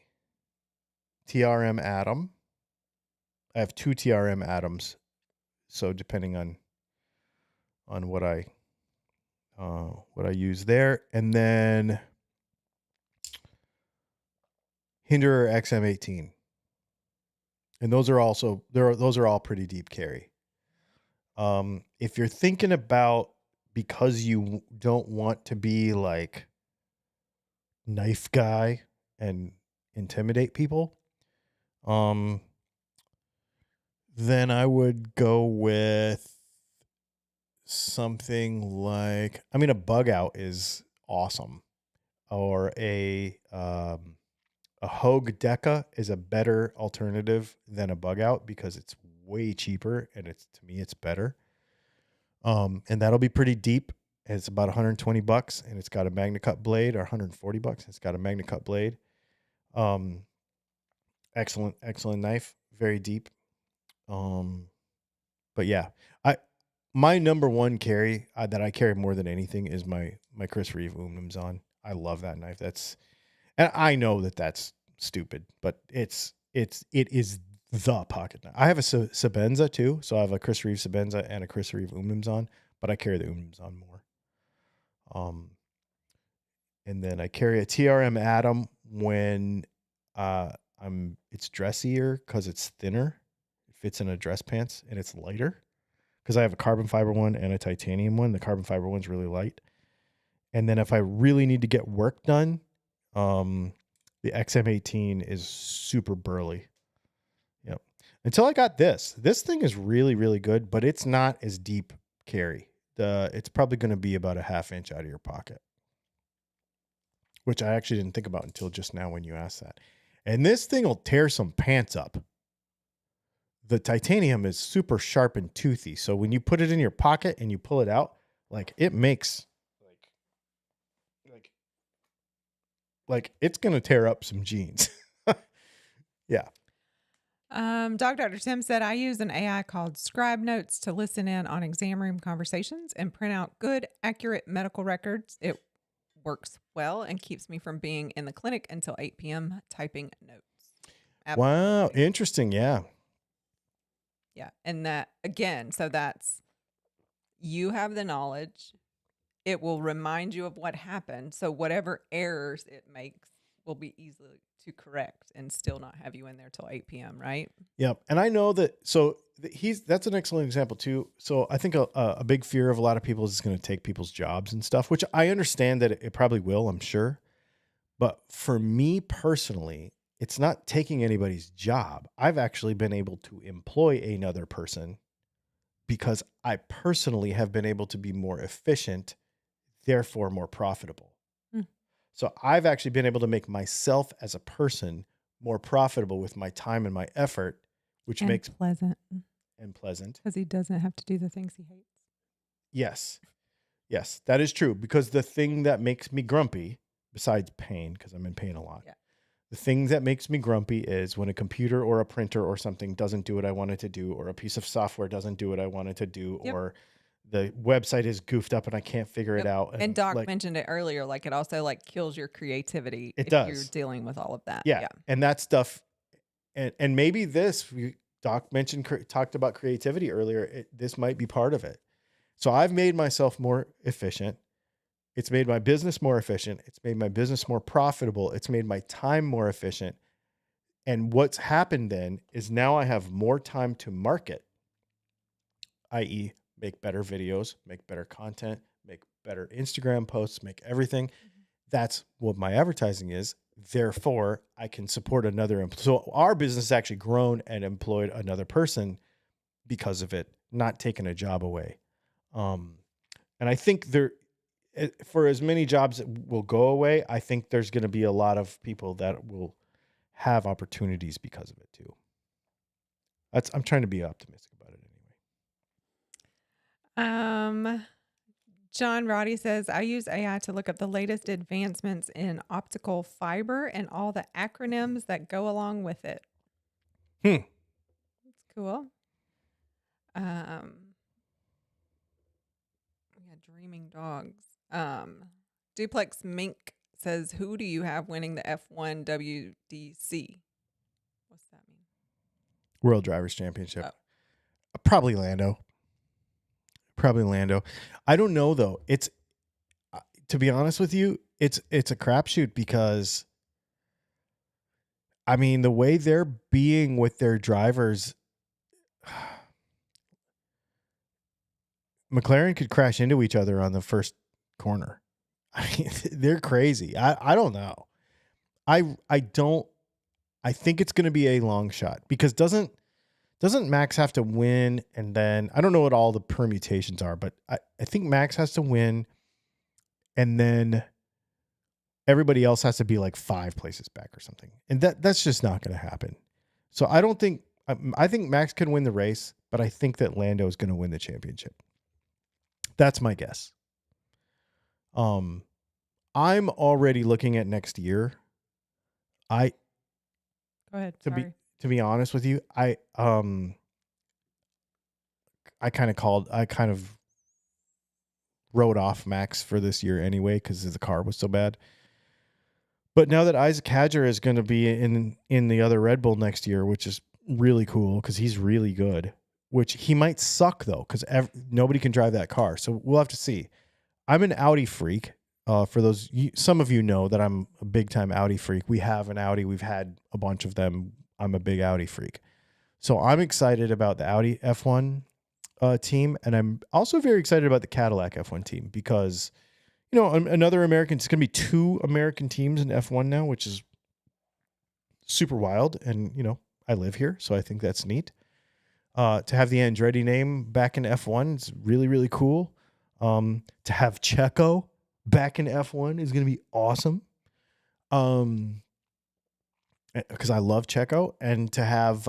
TRM Atom. I have 2 TRM Atoms. So depending on what I use there. And then Hinderer XM18. And those are also those are all pretty deep carry. If you're thinking about, because you don't want to be like knife guy and intimidate people, then I would go with something like, a bug out is awesome, or a Hogue Deca is a better alternative than a bug out because it's way cheaper and to me it's better. And that'll be pretty deep. It's about $120 and it's got a MagnaCut blade, or $140. It's got a MagnaCut blade. Excellent knife, very deep. But yeah, my number 1 carry that I carry more than anything is my Chris Reeve Umnumzan. I love that knife. And I know that's stupid, but it is the pocket knife. I have a Sabenza too, so I have a Chris Reeve Sabenza and a Chris Reeve Umnumzan, but I carry the Umnumzan more. And then I carry a TRM Atom when it's dressier because it's thinner. It fits in a dress pants and it's lighter. Because I have a carbon fiber one and a titanium one. The carbon fiber one's really light. And then if I really need to get work done, the XM18 is super burly. Yep. Until I got this. This thing is really, really good, but it's not as deep carry. It's probably going to be about a 1/2 inch out of your pocket, which I actually didn't think about until just now when you asked that. And this thing will tear some pants up. The titanium is super sharp and toothy. So when you put it in your pocket and you pull it out, like it makes like it's going to tear up some jeans. Yeah. Dr. Tim said, I use an AI called Scribe Notes to listen in on exam room conversations and print out good, accurate medical records. It works well and keeps me from being in the clinic until 8 p.m. typing notes. Wow. Absolutely. Interesting. Yeah. Yeah. And that, again, so that's, you have the knowledge. It will remind you of what happened. So whatever errors it makes will be easily to correct and still not have you in there till 8 p.m. Right? Yep. And I know that. So that's an excellent example too. So I think a big fear of a lot of people is it's going to take people's jobs and stuff, which I understand that it probably will, I'm sure. But for me personally, it's not taking anybody's job. I've actually been able to employ another person because I personally have been able to be more efficient, therefore more profitable. So I've actually been able to make myself as a person more profitable with my time and my effort, which makes pleasant and pleasant. because he doesn't have to do the things he hates. Yes. Yes, that is true. Because the thing that makes me grumpy, besides pain, because I'm in pain a lot, Yeah. the thing that makes me grumpy is when a computer or a printer or something doesn't do what I want it to do, or a piece of software doesn't do what I want it to do, Yep. or the website is goofed up and I can't figure it Yep. out. And Doc like, mentioned it earlier, like it also like kills your creativity It if you're does. dealing with all of that. yeah, and that stuff, and maybe Doc talked about creativity earlier. This might be part of it. So I've made myself more efficient. It's made my business more efficient. It's made my business more profitable. It's made my time more efficient. And what's happened then is now I have more time to market, i.e., make better videos, make better content, make better Instagram posts, make everything. Mm-hmm. That's what my advertising is. Therefore, I can support another. So our business has actually grown and employed another person because of it, not taking a job away. And I think for as many jobs that will go away, I think there's going to be a lot of people that will have opportunities because of it too. I'm trying to be optimistic about it anyway. John Roddy says, I use AI to look up the latest advancements in optical fiber and all the acronyms that go along with it. That's cool. Yeah, Dreaming Dogs. Duplex Mink says, who do you have winning the F1 WDC? What's that mean? World Drivers Championship. Oh. Probably Lando. I don't know though. It's, to be honest with you, it's a crapshoot because, I mean, the way they're being with their drivers, McLaren could crash into each other on the first corner. I mean, they're crazy. I don't know. I think it's going to be a long shot because doesn't Max have to win? And then I don't know what all the permutations are, but I think Max has to win. And then everybody else has to be like 5 places back or something. And that's just not going to happen. So I think Max can win the race, but I think that Lando is going to win the championship. That's my guess. I'm already looking at next year. Go ahead. Sorry. To be honest with you, I kind of wrote off Max for this year anyway because the car was so bad. But now that Isaac Hadjar is going to be in the other Red Bull next year, which is really cool because he's really good, which he might suck though because nobody can drive that car. So we'll have to see. I'm an Audi freak. For those, some of you know that I'm a big time Audi freak. We have an Audi. We've had a bunch of them. I'm a big Audi freak. So I'm excited about the Audi F1 team. And I'm also very excited about the Cadillac F1 team because, another American, it's going to be 2 American teams in F1 now, which is super wild. And, I live here, so I think that's neat. To have the Andretti name back in F1 is really, really cool. To have Checo back in F1 is going to be awesome. Because I love Checo, and to have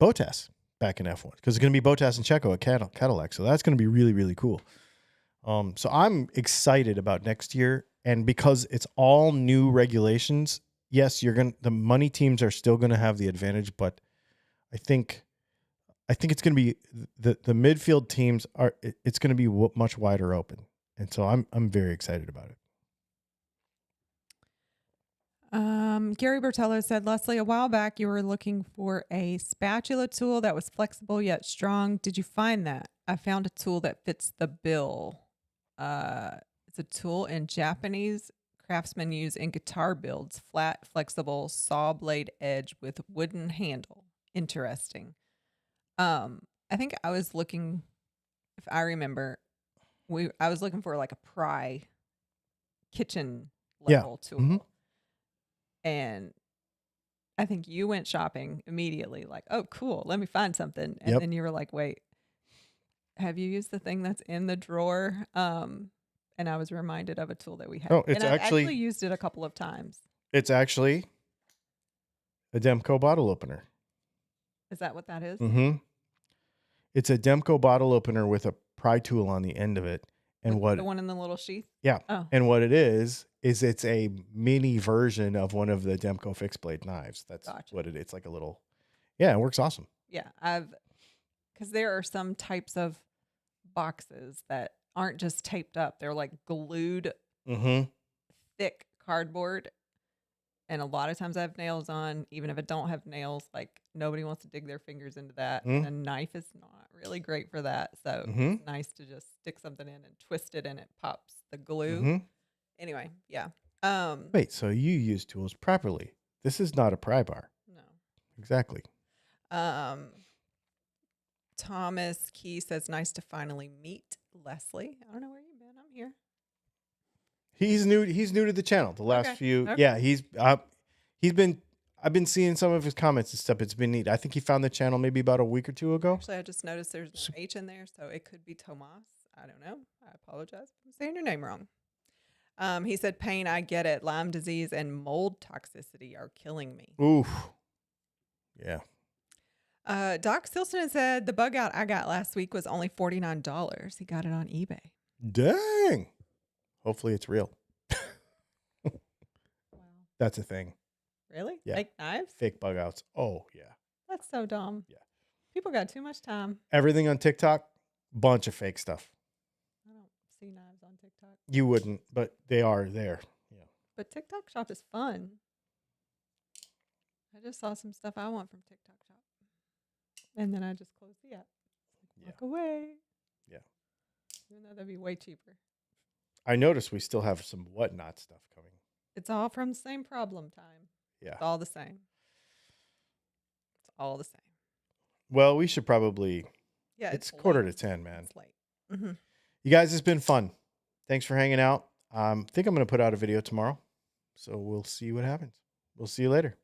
Bottas back in F1 because it's going to be Bottas and Checo at Cadillac. So that's going to be really, really cool. So I'm excited about next year, and because it's all new regulations, yes, the money teams are still going to have the advantage, but I think it's going to be the midfield teams it's going to be much wider open. And so I'm very excited about it. Gary Bertello said, Leslie, a while back you were looking for a spatula tool that was flexible yet strong. Did you find that? I found a tool that fits the bill. It's a tool in Japanese craftsmen use in guitar builds, flat, flexible, saw blade edge with wooden handle. Interesting. I think I was looking, if I remember, I was looking for like a pry kitchen level tool. Mm-hmm. And I think you went shopping immediately, like, oh, cool, let me find something. And then you were like, wait, have you used the thing that's in the drawer? And I was reminded of a tool that we had. Oh, it's and I've actually used it a couple of times. It's actually A Demco bottle opener. Is that what that is? Mm-hmm. It's a Demco bottle opener with a pry tool on the end of it. And With what the one in the little sheath? Yeah. Oh. And what it is it's a mini version of one of the Demco fixed blade knives. That's Gotcha. what it is. It's like a little, yeah, it works awesome. Yeah. Because there are some types of boxes that aren't just taped up. They're like glued thick cardboard. And a lot of times I have nails on, even if I don't have nails, like nobody wants to dig their fingers into that. And a knife is not really great for that. So it's nice to just stick something in and twist it and it pops the glue. Anyway, yeah. Wait, so you use tools properly. This is not a pry bar. No. Exactly. Thomas Key says, nice to finally meet Leslie. I don't know where you've been. I'm here. He's new to the channel. The last few, Okay. yeah, I've been seeing some of his comments and stuff. It's been neat. I think he found the channel maybe about a week or two ago. Actually, I just noticed there's no H in there, so it could be Tomas. I don't know. I apologize if I'm saying your name wrong. He said, Pain, I get it. Lyme disease and mold toxicity are killing me. Oof. Yeah. Doc Stilson said the bug out I got last week was only $49. He got it on eBay. Dang. Hopefully it's real. Wow. That's a thing. Really? Yeah. Fake knives? Fake bug outs. Oh, yeah. That's so dumb. Yeah. People got too much time. Everything on TikTok, bunch of fake stuff. I don't see knives on TikTok. You wouldn't, but they are there. Yeah. But TikTok Shop is fun. I just saw some stuff I want from TikTok Shop. And then I just closed the app. Walk away. Yeah. Even though that'd be way cheaper. I noticed we still have some whatnot stuff coming. It's all from the same problem time. Yeah. It's all the same. It's all the same. Well, we should probably. Yeah. It's quarter to 10, man. It's late. You guys, it's been fun. Thanks for hanging out. I think I'm going to put out a video tomorrow. So we'll see what happens. We'll see you later.